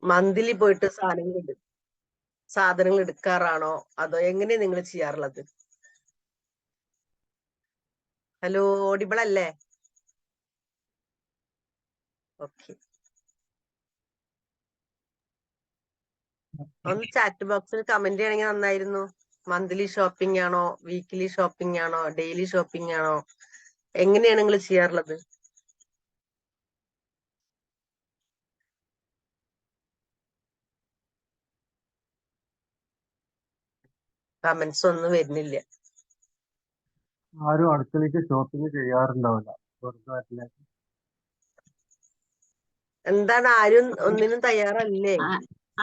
Monthly പോയിട്ട് സാധനങ്ങൾ എടുക്കാറാണോ അതോ എങ്ങനെയാ നിങ്ങൾ ചെയ്യാറുള്ളത്? ഹലോ, ഓഡിബിൾ അല്ലേ? ഓക്കെ, ഒന്ന് ചാറ്റ് ബോക്സിൽ കമന്റ് ചെയ്യണമെങ്കിൽ നന്നായിരുന്നു. മന്ത്ലി ഷോപ്പിംഗ് ആണോ, വീക്ക്ലി ഷോപ്പിംഗ് ആണോ, ഡെയിലി ഷോപ്പിംഗ് ആണോ, എങ്ങനെയാണ് നിങ്ങൾ ചെയ്യാറുള്ളത്? കമന്റ്സ് ഒന്നും വരുന്നില്ല. ആരും അടുക്കളയ്ക്ക് ഷോപ്പിംഗ് ചെയ്യാറുണ്ടാവില്ല. എന്താണ്, ആരും ഒന്നിനും തയ്യാറല്ലേ?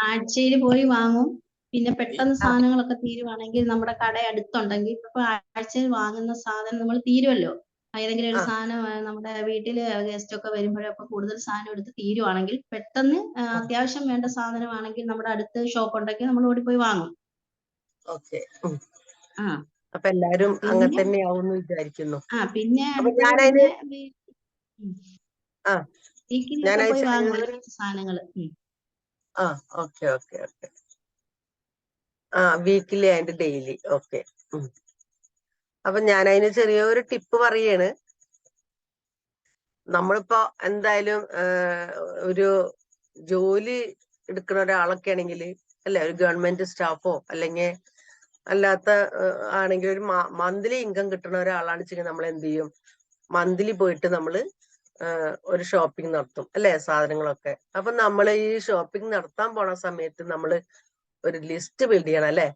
ആഴ്ചയിൽ പോയി വാങ്ങും. പിന്നെ പെട്ടെന്ന് സാധനങ്ങളൊക്കെ തീരുവാണെങ്കിൽ നമ്മുടെ കട അടുത്തുണ്ടെങ്കിൽ ഇപ്പൊ ആഴ്ചയിൽ വാങ്ങുന്ന സാധനം നമ്മൾ തീരുമല്ലോ. ഏതെങ്കിലും ഒരു സാധനം നമ്മുടെ വീട്ടില് ഗസ്റ്റ് ഒക്കെ വരുമ്പോഴൊക്കെ കൂടുതൽ സാധനം എടുത്ത് തീരുവാണെങ്കിൽ പെട്ടെന്ന് അത്യാവശ്യം വേണ്ട സാധനമാണെങ്കിൽ നമ്മുടെ അടുത്ത് ഷോപ്പ് ഉണ്ടെങ്കിൽ നമ്മൾ ഓടിപ്പോയി വാങ്ങും. ഓക്കെ, അപ്പൊ എല്ലാരും അങ്ങനെ തന്നെയാവും വിചാരിക്കുന്നു. പിന്നെ പോയി വാങ്ങും സാധനങ്ങള്. Okay okay okay. Weekly and daily. Okay. അപ്പൊ ഞാൻ അതിന് ചെറിയൊരു ടിപ്പ് പറയാണ്. നമ്മളിപ്പോ എന്തായാലും ഒരു ജോലി എടുക്കുന്ന ഒരാളൊക്കെ ആണെങ്കിൽ അല്ലെ, ഒരു ഗവൺമെന്റ് സ്റ്റാഫോ അല്ലെങ്കിൽ അല്ലാത്ത ആണെങ്കിൽ ഒരു മന്ത്ലി ഇൻകം കിട്ടുന്ന ഒരാളാണ് വെച്ചെങ്കിൽ നമ്മൾ എന്ത് ചെയ്യും, മന്ത്ലി പോയിട്ട് നമ്മള് ഒരു ഷോപ്പിംഗ് നടത്തും അല്ലെ, സാധനങ്ങളൊക്കെ. അപ്പൊ നമ്മൾ ഈ ഷോപ്പിംഗ് നടത്താൻ പോണ സമയത്ത് നമ്മള് ഒരു ലിസ്റ്റ് ബിൽഡ് ചെയ്യണം അല്ലെ.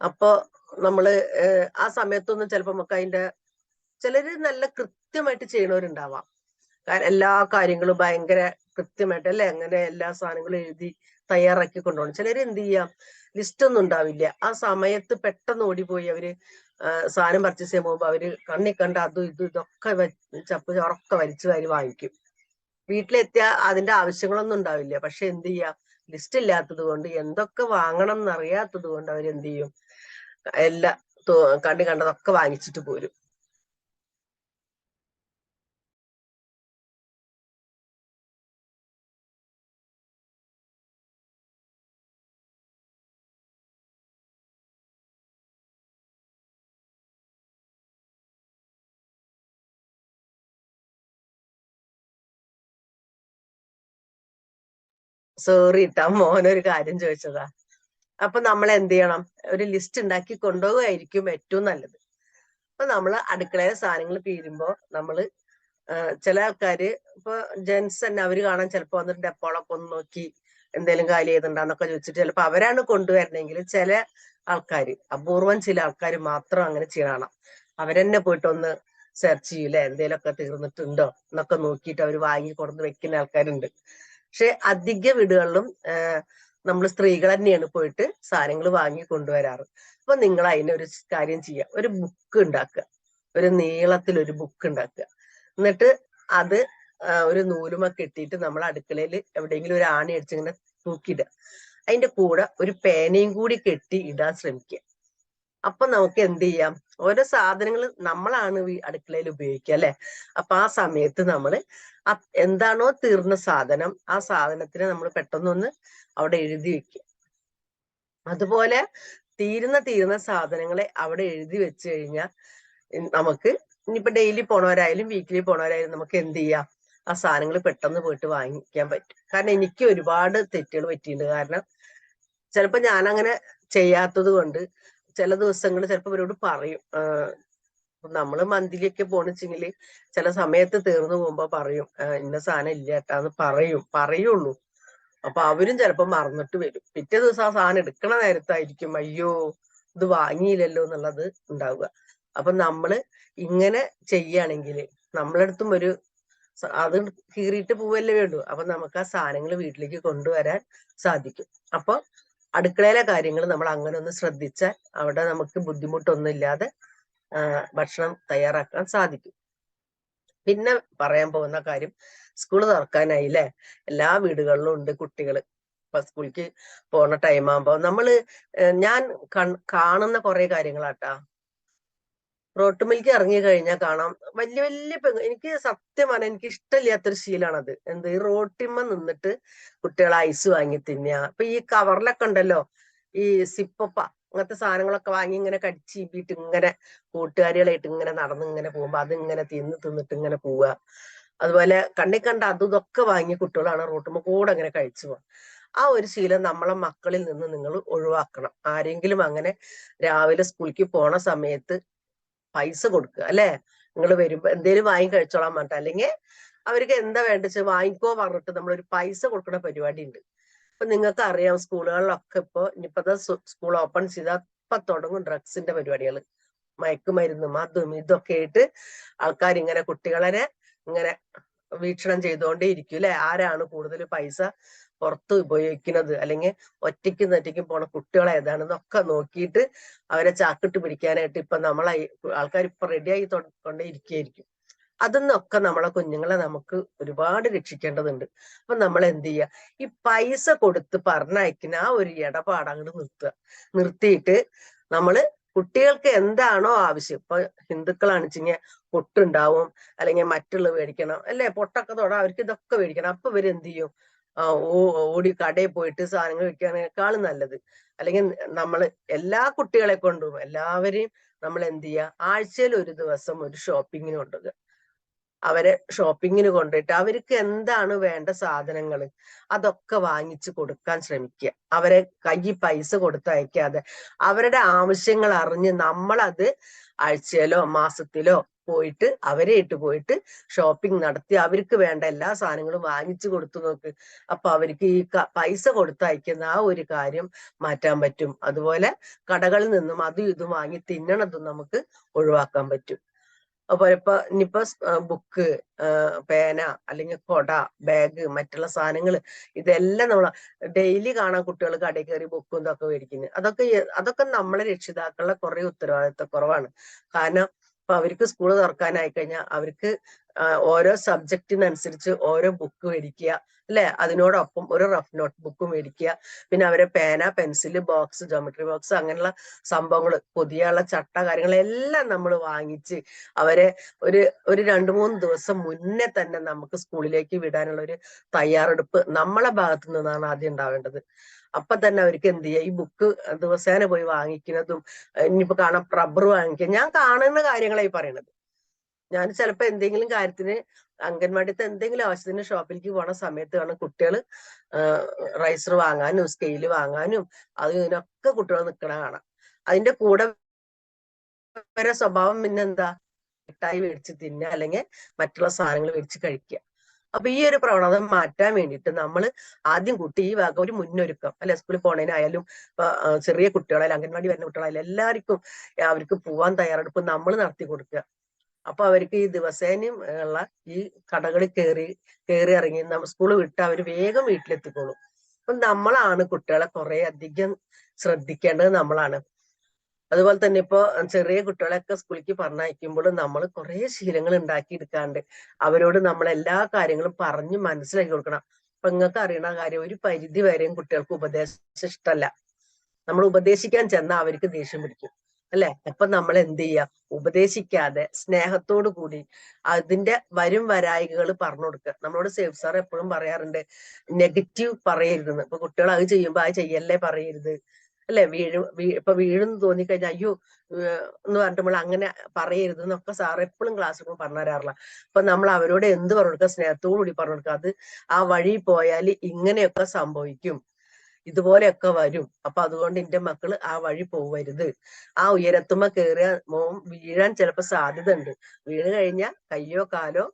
അപ്പൊ നമ്മള് ആ സമയത്തൊന്നും ചിലപ്പോ നമുക്ക് അതിന്റെ ചിലര് നല്ല കൃത്യമായിട്ട് ചെയ്യണവരുണ്ടാവാം. എല്ലാ കാര്യങ്ങളും ഭയങ്കര കൃത്യമായിട്ട് അല്ലെ, അങ്ങനെ എല്ലാ സാധനങ്ങളും എഴുതി തയ്യാറാക്കി കൊണ്ടുപോകണം. ചിലര് എന്ത് ചെയ്യാം, ലിസ്റ്റ് ഒന്നും ഉണ്ടാവില്ല. ആ സമയത്ത് പെട്ടെന്ന് ഓടിപ്പോയി അവര് സാധനം പർച്ചേസ് ചെയ്യാൻ പോകുമ്പോ അവര് കണ്ണി കണ്ട അതും ഇതൊക്കെ ചപ്പ് ചോറൊക്കെ വലിച്ചു വാരി വാങ്ങിക്കും. വീട്ടിലെത്തിയ അതിന്റെ ആവശ്യങ്ങളൊന്നും ഉണ്ടാവില്ല. പക്ഷെ എന്ത് ചെയ്യാം, ലിസ്റ്റ് ഇല്ലാത്തത് കൊണ്ട് എന്തൊക്കെ വാങ്ങണം എന്നറിയാത്തത് കൊണ്ട് അവരെന്ത് ചെയ്യും, എല്ലാം കണ്ടതൊക്കെ വാങ്ങിച്ചിട്ട് പോരും. സോറി ഇട്ടാ, മോനൊരു കാര്യം ചോദിച്ചതാ. അപ്പൊ നമ്മൾ എന്ത് ചെയ്യണം, ഒരു ലിസ്റ്റ് ഉണ്ടാക്കി കൊണ്ടുപോകുകയായിരിക്കും ഏറ്റവും നല്ലത്. അപ്പൊ നമ്മള് അടുക്കളയിലെ സാധനങ്ങൾ തീരുമ്പോ നമ്മള് ചില ആൾക്കാര് ഇപ്പൊ ജെന്റ്സ് തന്നെ, അവര് കാണാൻ ചിലപ്പോ വന്നിട്ട് ഡെപ്പോളൊക്കെ ഒന്ന് നോക്കി എന്തേലും കാലി ചെയ്തിട്ടുണ്ടാന്നൊക്കെ ചോദിച്ചിട്ട് ചിലപ്പോ അവരാണ് കൊണ്ടുവരണമെങ്കിൽ ചില ആൾക്കാര്, അപൂർവം ചില ആൾക്കാർ മാത്രം അങ്ങനെ ചെയ്യണം. അവരെന്നെ പോയിട്ടൊന്ന് സെർച്ച് ചെയ്യൂലേ, എന്തേലൊക്കെ തീർന്നിട്ടുണ്ടോ എന്നൊക്കെ നോക്കിയിട്ട് അവർ വാങ്ങി കൊടുന്ന് വെക്കുന്ന ആൾക്കാരുണ്ട്. പക്ഷെ അധിക വീടുകളിലും നമ്മൾ സ്ത്രീകൾ തന്നെയാണ് പോയിട്ട് സാധനങ്ങൾ വാങ്ങി കൊണ്ടുവരാറ്. അപ്പൊ നിങ്ങൾ അതിനൊരു കാര്യം ചെയ്യുക, ഒരു ബുക്ക് ഉണ്ടാക്കുക, ഒരു നീളത്തിലൊരു ബുക്ക് ഉണ്ടാക്കുക. എന്നിട്ട് അത് ഒരു നൂലുമ കെട്ടിയിട്ട് നമ്മൾ അടുക്കളയിൽ എവിടെയെങ്കിലും ഒരു ആണി അടിച്ചിങ്ങനെ തൂക്കിയിടുക. അതിന്റെ കൂടെ ഒരു പേനയും കൂടി കെട്ടി ഇടാൻ ശ്രമിക്കുക. അപ്പൊ നമുക്ക് എന്ത് ചെയ്യാം, ഓരോ സാധനങ്ങൾ നമ്മളാണ് ഈ അടുക്കളയിൽ ഉപയോഗിക്കുക അല്ലെ. അപ്പൊ ആ സമയത്ത് നമ്മള് എന്താണോ തീർന്ന സാധനം, ആ സാധനത്തിന് നമ്മൾ പെട്ടെന്നൊന്ന് അവിടെ എഴുതി വെക്കുക. അതുപോലെ തീരുന്ന സാധനങ്ങളെ അവിടെ എഴുതി വെച്ച് കഴിഞ്ഞാൽ നമുക്ക് ഇനിയിപ്പോ ഡെയിലി പോണവരായാലും വീക്കിലി പോണവരായാലും നമുക്ക് എന്ത് ചെയ്യാം, ആ സാധനങ്ങൾ പെട്ടെന്ന് പോയിട്ട് വാങ്ങിക്കാൻ പറ്റും. കാരണം എനിക്ക് ഒരുപാട് തെറ്റുകൾ പറ്റിയിട്ടുണ്ട്. കാരണം ചിലപ്പോ ഞാനങ്ങനെ ചെയ്യാത്തത് കൊണ്ട് ചില ദിവസങ്ങൾ ചിലപ്പോ ഇവരോട് പറയും, നമ്മള് മന്ത്ലിയൊക്കെ പോണിച്ചെങ്കില് ചില സമയത്ത് തീർന്നു പോകുമ്പോ പറയും, ഇന്ന സാധനം ഇല്ല കേട്ടാന്ന് പറയുള്ളൂ. അപ്പൊ അവരും ചിലപ്പോ മറന്നിട്ട് വരും. പിറ്റേ ദിവസം ആ സാധനം എടുക്കണ നേരത്തായിരിക്കും അയ്യോ ഇത് വാങ്ങിയില്ലല്ലോ എന്നുള്ളത് ഉണ്ടാവുക. അപ്പൊ നമ്മള് ഇങ്ങനെ ചെയ്യുകയാണെങ്കിൽ നമ്മളടുത്തും ഒരു അത് കീറിയിട്ട് പോവല്ലേ വേണ്ടു. അപ്പൊ നമുക്ക് ആ സാധനങ്ങൾ വീട്ടിലേക്ക് കൊണ്ടുവരാൻ സാധിക്കും. അപ്പൊ അടുക്കളയിലെ കാര്യങ്ങൾ നമ്മൾ അങ്ങനെ ഒന്ന് ശ്രദ്ധിച്ചാൽ അവിടെ നമുക്ക് ബുദ്ധിമുട്ടൊന്നും ഇല്ലാതെ ഭക്ഷണം തയ്യാറാക്കാൻ സാധിക്കും. പിന്നെ പറയാൻ പോകുന്ന കാര്യം, സ്കൂള് തുറക്കാനായി അല്ലെ. എല്ലാ വീടുകളിലും ഉണ്ട് കുട്ടികള്. ഇപ്പൊ സ്കൂളിലേക്ക് പോണ ടൈം ആകുമ്പോ ഞാൻ കാണുന്ന കുറെ കാര്യങ്ങളാട്ടാ. റോട്ടുമിൽക്ക് ഇറങ്ങി കഴിഞ്ഞാൽ കാണാം വലിയ വലിയ എനിക്ക് സത്യം പറഞ്ഞാൽ എനിക്ക് ഇഷ്ടമില്ലാത്തൊരു ശീലമാണത്. എന്ത് ഈ റോട്ടിമ്മ നിന്നിട്ട് കുട്ടികൾ ഐസ് വാങ്ങി തിന്നുക. ഇപ്പൊ ഈ കവറിലൊക്കെ ഉണ്ടല്ലോ ഈ സിപ്പപ്പ അങ്ങനത്തെ സാധനങ്ങളൊക്കെ വാങ്ങി ഇങ്ങനെ കടിച്ചീപ്പിട്ട് ഇങ്ങനെ കൂട്ടുകാരികളായിട്ട് ഇങ്ങനെ നടന്ന് ഇങ്ങനെ പോകുമ്പോ അതിങ്ങനെ തിന്നിട്ട് ഇങ്ങനെ പോവുക. അതുപോലെ കണ്ണി കണ്ട അതും ഇതൊക്കെ വാങ്ങിയ കുട്ടികളാണ് റോട്ടുമ്മ കൂടെ അങ്ങനെ കഴിച്ചു പോകുക. ആ ഒരു ശീലം നമ്മളെ മക്കളിൽ നിന്ന് നിങ്ങൾ ഒഴിവാക്കണം. ആരെങ്കിലും അങ്ങനെ രാവിലെ സ്കൂളിലേക്ക് പോണ സമയത്ത് പൈസ കൊടുക്കുക അല്ലെ, നിങ്ങൾ വരുമ്പോ എന്തേലും വാങ്ങി കഴിച്ചോളാൻ പറഞ്ഞിട്ട്, അല്ലെങ്കിൽ അവർക്ക് എന്താ വേണ്ടത് വാങ്ങിക്കോ പറഞ്ഞിട്ട് നമ്മളൊരു പൈസ കൊടുക്കുന്ന പരിപാടി ഉണ്ട്. ഇപ്പൊ നിങ്ങൾക്ക് അറിയാം സ്കൂളുകളിലൊക്കെ ഇപ്പൊ ഇനിയിപ്പോ സ്കൂൾ ഓപ്പൺ ചെയ്താൽ ഇപ്പൊ തുടങ്ങും ഡ്രഗ്സിന്റെ പരിപാടികൾ, മയക്കുമരുന്നും അതും ഇതൊക്കെ ആയിട്ട് ആൾക്കാർ ഇങ്ങനെ കുട്ടികളെ ഇങ്ങനെ വീക്ഷണം ചെയ്തുകൊണ്ടേ ഇരിക്കും അല്ലെ. ആരാണ് കൂടുതൽ പൈസ പുറത്ത് ഉപയോഗിക്കുന്നത്, അല്ലെങ്കിൽ ഒറ്റയ്ക്കും തെറ്റയ്ക്കും പോണ കുട്ടികൾ ഏതാണെന്നൊക്കെ നോക്കിയിട്ട് അവരെ ചാക്കിട്ട് പിടിക്കാനായിട്ട് ഇപ്പൊ ആൾക്കാർ ഇപ്പൊ റെഡിയായി കൊണ്ടേ ഇരിക്കുകയായിരിക്കും. അതിന്നൊക്കെ നമ്മളെ കുഞ്ഞുങ്ങളെ നമുക്ക് ഒരുപാട് രക്ഷിക്കേണ്ടതുണ്ട്. അപ്പൊ നമ്മൾ എന്ത് ചെയ്യുക, ഈ പൈസ കൊടുത്ത് പറഞ്ഞയക്കുന്ന ആ ഒരു ഇടപാട് അങ്ങോട്ട് നിർത്തിയിട്ട് നമ്മള് കുട്ടികൾക്ക് എന്താണോ ആവശ്യം, ഇപ്പൊ ഹിന്ദുക്കളാണെച്ചിങ്ങ പൊട്ടുണ്ടാവും, അല്ലെങ്കിൽ മറ്റുള്ള മേടിക്കണം അല്ലെ, പൊട്ടൊക്കെ തൊടാം, അവർക്ക് ഇതൊക്കെ മേടിക്കണം. അപ്പൊ ഇവരെന്ത് ചെയ്യും, ഓടി കടയിൽ പോയിട്ട് സാധനങ്ങൾ വെക്കാനേക്കാളും നല്ലത്. അല്ലെങ്കിൽ നമ്മള് എല്ലാ കുട്ടികളെ കൊണ്ടും എല്ലാവരെയും നമ്മൾ എന്ത് ചെയ്യുക, ആഴ്ചയിൽ ഒരു ദിവസം ഒരു ഷോപ്പിങ്ങിന് കൊണ്ടുപോകുക. അവരെ ഷോപ്പിങ്ങിന് കൊണ്ടുപോയിട്ട് അവർക്ക് എന്താണ് വേണ്ട സാധനങ്ങൾ അതൊക്കെ വാങ്ങിച്ചു കൊടുക്കാൻ ശ്രമിക്കുക. അവരെ കയ്യിൽ പൈസ കൊടുത്തയക്കാതെ അവരുടെ ആവശ്യങ്ങൾ അറിഞ്ഞ് നമ്മളത് ആഴ്ചയിലോ മാസത്തിലോ പോയിട്ട് അവരെയിട്ട് പോയിട്ട് ഷോപ്പിംഗ് നടത്തി അവർക്ക് വേണ്ട എല്ലാ സാധനങ്ങളും വാങ്ങിച്ചു കൊടുത്തു നോക്ക്. അപ്പൊ അവർക്ക് ഈ പൈസ കൊടുത്തയക്കുന്ന ആ ഒരു കാര്യം മാറ്റാൻ പറ്റും. അതുപോലെ കടകളിൽ നിന്നും അതും ഇതും വാങ്ങി തിന്നണതും നമുക്ക് ഒഴിവാക്കാൻ പറ്റും. അപ്പൊ ഇനിയിപ്പോ ബുക്ക്, പേന, അല്ലെങ്കിൽ കൊട, ബാഗ്, മറ്റുള്ള സാധനങ്ങൾ ഇതെല്ലാം നമ്മൾ ഡെയിലി കാണാൻ കുട്ടികൾ കടയിൽ കയറി ബുക്കും ഇതൊക്കെ മേടിക്കുന്നത്. അതൊക്കെ നമ്മളെ രക്ഷിതാക്കളുടെ കുറെ ഉത്തരവാദിത്ത കുറവാണ്. കാരണം ഇപ്പൊ അവർക്ക് സ്കൂൾ തുറക്കാനായി കഴിഞ്ഞാൽ അവർക്ക് ഓരോ സബ്ജക്റ്റിനനുസരിച്ച് ഓരോ ബുക്ക് മേടിക്കുക അല്ലെ, അതിനോടൊപ്പം ഒരു റഫ് നോട്ട് ബുക്ക് മേടിക്കുക. പിന്നെ അവരെ പേന, പെൻസില്, ബോക്സ്, ജോമെട്രി ബോക്സ്, അങ്ങനെയുള്ള സംഭവങ്ങൾ, പുതിയുള്ള ചട്ട കാര്യങ്ങളെല്ലാം നമ്മൾ വാങ്ങിച്ച് അവരെ ഒരു 2-3 ദിവസം മുന്നേ തന്നെ നമുക്ക് സ്കൂളിലേക്ക് വിടാനുള്ള ഒരു തയ്യാറെടുപ്പ് നമ്മളെ ഭാഗത്തു നിന്നാണ് ആദ്യം ഉണ്ടാവേണ്ടത്. അപ്പൊ തന്നെ അവർക്ക് എന്ത് ചെയ്യുക, ഈ ബുക്ക് ദിവസേന പോയി വാങ്ങിക്കുന്നതും, ഇനിയിപ്പോ കാണാം റബ്ബർ വാങ്ങിക്കുക, ഞാൻ കാണുന്ന കാര്യങ്ങളായി പറയണത്. ഞാൻ ചിലപ്പോ എന്തെങ്കിലും കാര്യത്തിന് അംഗൻവാടിത്തെ എന്തെങ്കിലും ആവശ്യത്തിന് ഷോപ്പിലേക്ക് പോണ സമയത്താണ് കുട്ടികൾ റൈസർ വാങ്ങാനും സ്കെയില് വാങ്ങാനും ഇതിനൊക്കെ കുട്ടികൾ നിൽക്കണ കാണാം. അതിന്റെ കൂടെ വരെ സ്വഭാവം പിന്നെന്താ, മിഠായി മേടിച്ച് തിന്നുക, അല്ലെങ്കിൽ മറ്റുള്ള സാധനങ്ങൾ മേടിച്ച് കഴിക്കുക. അപ്പൊ ഈ ഒരു പ്രവണത മാറ്റാൻ വേണ്ടിയിട്ട് നമ്മൾ ആദ്യം കുട്ടി ഈ വക ഒരു മുന്നൊരുക്കം അല്ലെ, സ്കൂളിൽ പോണേനായാലും ചെറിയ കുട്ടികളായാലും അംഗൻവാടി വരുന്ന കുട്ടികളായാലും എല്ലാവർക്കും അവർക്ക് പോവാൻ തയ്യാറെടുപ്പ് നമ്മൾ നടത്തി കൊടുക്കുക. അപ്പൊ അവർക്ക് ഈ ദിവസേനയും ഉള്ള ഈ കടകളിൽ കയറി ഇറങ്ങി സ്കൂൾ വിട്ട് അവർ വേഗം വീട്ടിലെത്തിക്കോളും. അപ്പൊ നമ്മളാണ് കുട്ടികളെ കുറെ അധികം ശ്രദ്ധിക്കേണ്ടത് നമ്മളാണ്. അതുപോലെ തന്നെ ഇപ്പൊ ചെറിയ കുട്ടികളെയൊക്കെ സ്കൂളിലേക്ക് പറഞ്ഞയക്കുമ്പോൾ നമ്മൾ കുറെ ശീലങ്ങൾ ഉണ്ടാക്കിയെടുക്കാണ്ട് അവരോട് നമ്മൾ എല്ലാ കാര്യങ്ങളും പറഞ്ഞ് മനസ്സിലാക്കി കൊടുക്കണം. അപ്പൊ നിങ്ങൾക്ക് അറിയണ കാര്യം, ഒരു പരിധി വരെയും കുട്ടികൾക്ക് ഉപദേശം ഇഷ്ടമല്ല. നമ്മൾ ഉപദേശിക്കാൻ ചെന്നാൽ അവർക്ക് ദേഷ്യം പിടിക്കും അല്ലെ. അപ്പൊ നമ്മൾ എന്ത് ചെയ്യുക, ഉപദേശിക്കാതെ സ്നേഹത്തോടു കൂടി അതിന്റെ വരും വരായികൾ പറഞ്ഞു കൊടുക്കുക. നമ്മളോട് സേഫ് സാർ എപ്പോഴും പറയാറുണ്ട്, നെഗറ്റീവ് പറയരുതെന്ന്. ഇപ്പൊ കുട്ടികൾ അത് ചെയ്യുമ്പോ അത് ചെയ്യല്ലേ പറയരുത് അല്ലെ, ഇപ്പൊ വീഴുന്ന് തോന്നിക്കഴിഞ്ഞാൽ അയ്യോ എന്ന് പറഞ്ഞിട്ട് നമ്മൾ അങ്ങനെ പറയരുത് എന്നൊക്കെ സാർ എപ്പോഴും ക്ലാസ് റൂമിൽ പറഞ്ഞു തരാറില്ല. അപ്പൊ നമ്മൾ അവരോട് എന്ത് പറഞ്ഞു കൊടുക്കുക, സ്നേഹത്തോടു കൂടി പറഞ്ഞു കൊടുക്കുക. അത് ആ വഴി പോയാൽ ഇങ്ങനെയൊക്കെ സംഭവിക്കും, ഇതുപോലെയൊക്കെ വരും. അപ്പൊ അതുകൊണ്ട് എന്റെ മക്കള് ആ വഴി പോവരുത്. ആ ഉയരത്തുമ്മ കയറിയ മോൻ വീഴാൻ ചിലപ്പോ സാധ്യത ഉണ്ട്. വീണ് കഴിഞ്ഞാൽ കയ്യോ കാലോ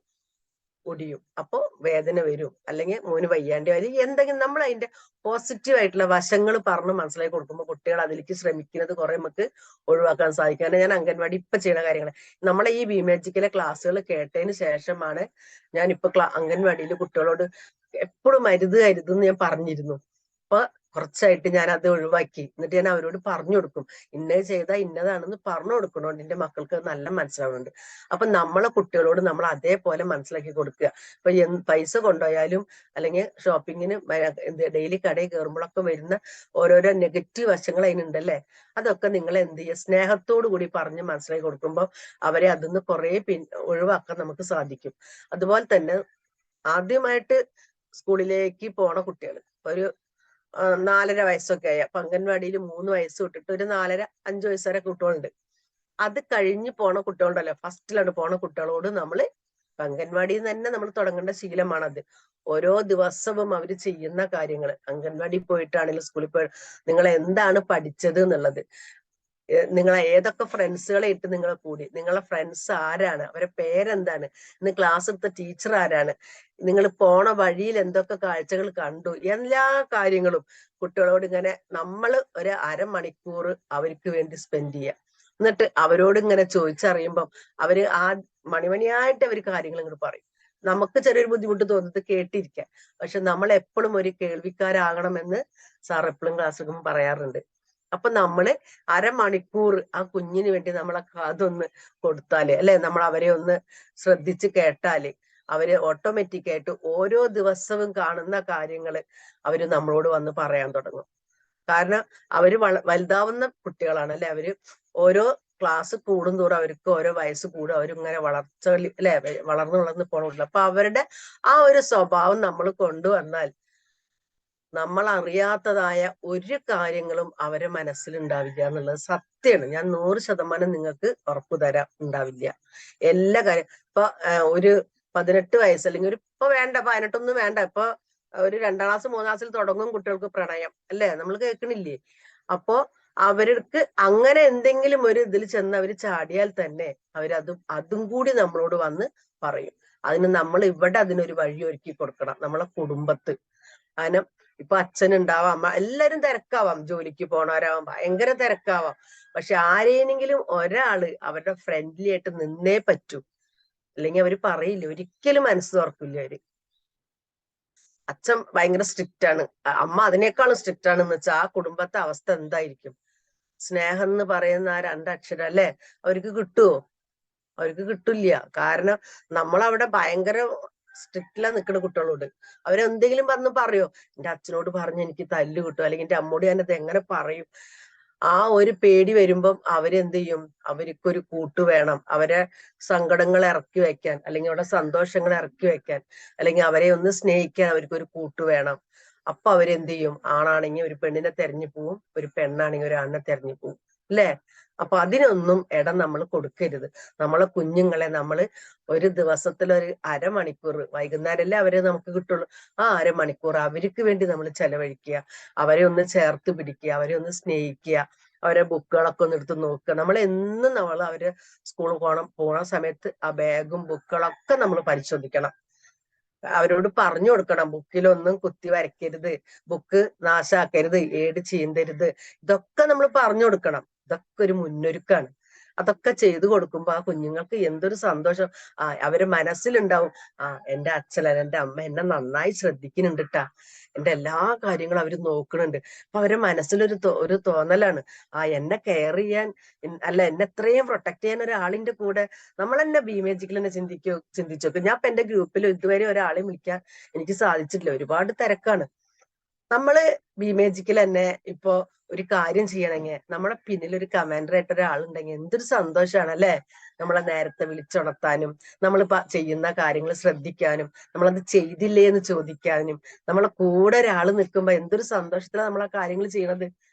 ഒടിയും, അപ്പൊ വേദന വരും, അല്ലെങ്കിൽ മോന് വയ്യാണ്ട് വരും. എന്തെങ്കിലും നമ്മൾ അതിന്റെ പോസിറ്റീവ് ആയിട്ടുള്ള വശങ്ങൾ പറഞ്ഞ് മനസ്സിലാക്കി കൊടുക്കുമ്പോൾ കുട്ടികൾ അതിലേക്ക് ശ്രമിക്കുന്നത് കുറെ നമുക്ക് ഒഴിവാക്കാൻ സാധിക്കും. ഞാൻ അംഗൻവാടി ഇപ്പൊ ചെയ്യുന്ന കാര്യങ്ങൾ, നമ്മളെ ഈ ബിമാജിക്കിലെ ക്ലാസ്സുകൾ കേട്ടതിന് ശേഷമാണ് ഞാൻ ഇപ്പൊ അംഗൻവാടിയിൽ കുട്ടികളോട് എപ്പോഴും അരുതെന്ന് ഞാൻ പറഞ്ഞിരുന്നു. അപ്പൊ കുറച്ചായിട്ട് ഞാൻ അത് ഒഴിവാക്കി. എന്നിട്ട് ഞാൻ അവരോട് പറഞ്ഞു കൊടുക്കും, ഇന്നത് ചെയ്താൽ ഇന്നതാണെന്ന് പറഞ്ഞു കൊടുക്കണോണ്ട് എന്റെ മക്കൾക്ക് നല്ല മനസ്സിലാവുന്നുണ്ട്. അപ്പൊ നമ്മളെ കുട്ടികളോട് നമ്മൾ അതേപോലെ മനസ്സിലാക്കി കൊടുക്കുക. ഇപ്പൊ പൈസ കൊണ്ടുപോയാലും അല്ലെങ്കിൽ ഷോപ്പിങ്ങിന് ഡെയിലി കടയിൽ കയറുമ്പോഴൊക്കെ വരുന്ന ഓരോരോ നെഗറ്റീവ് വശങ്ങൾ അതിനുണ്ടല്ലേ, അതൊക്കെ നിങ്ങൾ എന്ത് ചെയ്യുക, സ്നേഹത്തോടു കൂടി പറഞ്ഞ് മനസ്സിലാക്കി കൊടുക്കുമ്പോൾ അവരെ അതിന്ന് കുറെ ഒഴിവാക്കാൻ നമുക്ക് സാധിക്കും. അതുപോലെ തന്നെ ആദ്യമായിട്ട് സ്കൂളിലേക്ക് പോണ കുട്ടികൾ ഒരു 4.5 വയസ്സൊക്കെ ആയി, അപ്പൊ അംഗൻവാടിയിൽ 3 വയസ്സ് തൊട്ടിട്ട് ഒരു 4.5-5 വയസ്സ് വരെ കുട്ടികളുണ്ട്. അത് കഴിഞ്ഞ് പോണ കുട്ടികളുണ്ടല്ലോ, ഫസ്റ്റിലാണ് പോണ കുട്ടികളോട് നമ്മള് അംഗൻവാടിയിൽ നിന്ന് തന്നെ നമ്മൾ തുടങ്ങേണ്ട ശീലമാണത്. ഓരോ ദിവസവും അവർ ചെയ്യുന്ന കാര്യങ്ങൾ, അംഗൻവാടി പോയിട്ടാണെങ്കിലും സ്കൂളിൽ പോയി നിങ്ങൾ എന്താണ് പഠിച്ചത് എന്നുള്ളത്, നിങ്ങളെ ഏതൊക്കെ ഫ്രണ്ട്സുകളെ ഇട്ട് നിങ്ങൾ കൂടി, നിങ്ങളെ ഫ്രണ്ട്സ് ആരാണ്, അവരുടെ പേരെന്താണ്, ഇന്ന് ക്ലാസ് എടുത്ത ടീച്ചർ ആരാണ്, നിങ്ങൾ പോണ വഴിയിൽ എന്തൊക്കെ കാഴ്ചകൾ കണ്ടു, എല്ലാ കാര്യങ്ങളും കുട്ടികളോട് ഇങ്ങനെ നമ്മൾ ഒരു അരമണിക്കൂർ അവർക്ക് വേണ്ടി സ്പെൻഡ് ചെയ്യുക. എന്നിട്ട് അവരോട് ഇങ്ങനെ ചോദിച്ചറിയുമ്പം അവര് ആ മണിമണിയായിട്ട് അവർ കാര്യങ്ങൾ ഇങ്ങോട്ട് പറയും. നമുക്ക് ചെറിയൊരു ബുദ്ധിമുട്ട് തോന്നുന്നത് കേട്ടിരിക്കാൻ, പക്ഷെ നമ്മൾ എപ്പോഴും ഒരു കേൾവിക്കാരാകണമെന്ന് സാർ എപ്പോഴും ക്ലാസ്സിലും പറയാറുണ്ട്. അപ്പൊ നമ്മള് അരമണിക്കൂർ ആ കുഞ്ഞിന് വേണ്ടി നമ്മളെ അതൊന്ന് കൊടുത്താല്, അല്ലെ, നമ്മൾ അവരെ ഒന്ന് ശ്രദ്ധിച്ച് കേട്ടാല് അവര് ഓട്ടോമാറ്റിക് ആയിട്ട് ഓരോ ദിവസവും കാണുന്ന കാര്യങ്ങള് അവര് നമ്മളോട് വന്ന് പറയാൻ തുടങ്ങും. കാരണം അവര് വലുതാവുന്ന കുട്ടികളാണ്, അല്ലെ, അവര് ഓരോ ക്ലാസ് കൂടുന്തോറും അവർക്ക് ഓരോ വയസ്സ് കൂടും, അവരിങ്ങനെ വളർച്ച, അല്ലെ, വളർന്ന് പോകണമല്ലോ. അപ്പൊ അവരുടെ ആ ഒരു സ്വഭാവം നമ്മൾ കൊണ്ടുവന്നാൽ നമ്മൾ അറിയാത്തതായ ഒരു കാര്യങ്ങളും അവരെ മനസ്സിലുണ്ടാവില്ല എന്നുള്ളത് സത്യമാണ്. ഞാൻ 100% നിങ്ങൾക്ക് ഉറപ്പു തരാം, ഉണ്ടാവില്ല. എല്ലാ കാര്യം ഇപ്പൊ ഒരു 18 വയസ്സ് അല്ലെങ്കിൽ ഇപ്പൊ വേണ്ട, 18 വേണ്ട, ഇപ്പൊ ഒരു 2ാം ക്ലാസ് 3ാം ക്ലാസ്സിൽ തുടങ്ങും കുട്ടികൾക്ക് പ്രണയം, അല്ലെ, നമ്മൾ കേൾക്കണില്ലേ? അപ്പോ അവർക്ക് അങ്ങനെ എന്തെങ്കിലും ഒരു ഇതിൽ ചെന്ന് അവർ ചാടിയാൽ തന്നെ അതും കൂടി നമ്മളോട് വന്ന് പറയും. അതിന് നമ്മൾ ഇവിടെ അതിനൊരു വഴി ഒരുക്കി കൊടുക്കണം, നമ്മളെ കുടുംബത്ത്. കാരണം ഇപ്പൊ അച്ഛനുണ്ടാവാം, അമ്മ, എല്ലാരും തിരക്കാവാം, ജോലിക്ക് പോണവരാവാം, ഭയങ്കര തിരക്കാവാം. പക്ഷെ ആരെയെങ്കിലും ഒരാള് അവരുടെ ഫ്രണ്ട്ലി ആയിട്ട് നിന്നേ പറ്റൂ, അല്ലെങ്കിൽ അവര് പറയില്ല, ഒരിക്കലും മനസ്സ് തുറക്കില്ല അവര്. അച്ഛൻ ഭയങ്കര സ്ട്രിക്റ്റ് ആണ്, അമ്മ അതിനേക്കാളും സ്ട്രിക്റ്റ് ആണെന്ന് വെച്ചാൽ ആ കുടുംബത്തെ അവസ്ഥ എന്തായിരിക്കും? സ്നേഹം എന്ന് പറയുന്ന ആ 2 അക്ഷരം, അല്ലെ, അവർക്ക് കിട്ടുവോ? അവർക്ക് കിട്ടില്ല. കാരണം നമ്മളവിടെ ഭയങ്കര സ്ട്രിക്റ്റിലാ നിൽക്കുന്ന കുട്ടികളോട്. അവരെന്തെങ്കിലും പറയോ, എന്റെ അച്ഛനോട് പറഞ്ഞ് എനിക്ക് തല്ല് കിട്ടും, അല്ലെങ്കിൽ എന്റെ അമ്മോട് ഞാനത് എങ്ങനെ പറയും? ആ ഒരു പേടി വരുമ്പം അവരെന്ത് ചെയ്യും? അവർക്കൊരു കൂട്ട് വേണം, അവരെ സങ്കടങ്ങൾ ഇറക്കി വെക്കാൻ, അല്ലെങ്കിൽ അവരുടെ സന്തോഷങ്ങൾ ഇറക്കി വെക്കാൻ, അല്ലെങ്കിൽ അവരെ ഒന്ന് സ്നേഹിക്കാൻ അവർക്കൊരു കൂട്ട് വേണം. അപ്പൊ അവരെന്ത് ചെയ്യും? ആണാണെങ്കിൽ ഒരു പെണ്ണിനെ തെരഞ്ഞു പോവും, ഒരു പെണ്ണാണെങ്കിൽ ഒരു ആണിനെ തെരഞ്ഞു പോവും, അല്ലേ? അപ്പൊ അതിനൊന്നും ഇടം നമ്മൾ കൊടുക്കരുത്. നമ്മളെ കുഞ്ഞുങ്ങളെ നമ്മൾ ഒരു ദിവസത്തിലൊരു അരമണിക്കൂർ, വൈകുന്നേരമല്ലേ അവരെ നമുക്ക് കിട്ടുള്ളൂ, ആ അരമണിക്കൂർ അവർക്ക് വേണ്ടി നമ്മൾ ചെലവഴിക്കുക. അവരെ ഒന്ന് ചേർത്ത് പിടിക്കുക, അവരെ ഒന്ന് സ്നേഹിക്കുക, അവരെ ബുക്കുകളൊക്കെ ഒന്ന് എടുത്ത് നോക്കുക. നമ്മൾ എന്നും അവര് സ്കൂളിൽ പോണ സമയത്ത് ആ ബാഗും ബുക്കുകളൊക്കെ നമ്മൾ പരിശോധിക്കണം. അവരോട് പറഞ്ഞു കൊടുക്കണം, ബുക്കിലൊന്നും കുത്തി വരയ്ക്കരുത്, ബുക്ക് നാശാക്കരുത്, ഏട് ചീന്തരുത്, ഇതൊക്കെ നമ്മൾ പറഞ്ഞു കൊടുക്കണം. ഇതൊക്കെ ഒരു മുന്നൊരുക്കാണ്. അതൊക്കെ ചെയ്തു കൊടുക്കുമ്പോ ആ കുഞ്ഞുങ്ങൾക്ക് എന്തൊരു സന്തോഷം. അവര് മനസ്സിലുണ്ടാവും, എന്റെ അച്ഛൻ, എന്റെ അമ്മ എന്നെ നന്നായി ശ്രദ്ധിക്കുന്നുണ്ട് ട്ടാ, എന്റെ എല്ലാ കാര്യങ്ങളും അവര് നോക്കുന്നുണ്ട്. അപ്പൊ അവരുടെ മനസ്സിലൊരു തോന്നലാണ്, എന്നെ കെയർ ചെയ്യാൻ, അല്ല, എന്നെ എത്രയും പ്രൊട്ടക്ട് ചെയ്യാൻ ഒരാളിന്റെ കൂടെ. നമ്മൾ തന്നെ ബിമേജിക്കൽ തന്നെ ചിന്തിച്ചോക്ക്. ഞാൻ ഇപ്പൊ എന്റെ ഗ്രൂപ്പിൽ ഇതുവരെ ഒരാളെ വിളിക്കാൻ എനിക്ക് സാധിച്ചിട്ടില്ല, ഒരുപാട് തിരക്കാണ്. നമ്മള് ബിമേജിക്കൽ തന്നെ ഇപ്പൊ ഒരു കാര്യം ചെയ്യണമെങ്കിൽ നമ്മളെ പിന്നിൽ ഒരു കമാൻഡർ ആയിട്ട് ഒരാളുണ്ടെങ്കിൽ എന്തൊരു സന്തോഷമാണ്, അല്ലെ? നമ്മളെ നേരത്തെ വിളിച്ചുണർത്താനും, നമ്മൾ ചെയ്യുന്ന കാര്യങ്ങൾ ശ്രദ്ധിക്കാനും, നമ്മളത് ചെയ്തില്ലേ എന്ന് ചോദിക്കാനും, നമ്മളെ കൂടെ ഒരാൾ നിൽക്കുമ്പോ എന്തൊരു സന്തോഷത്തിലാണ് നമ്മളാ കാര്യങ്ങൾ ചെയ്യണത്,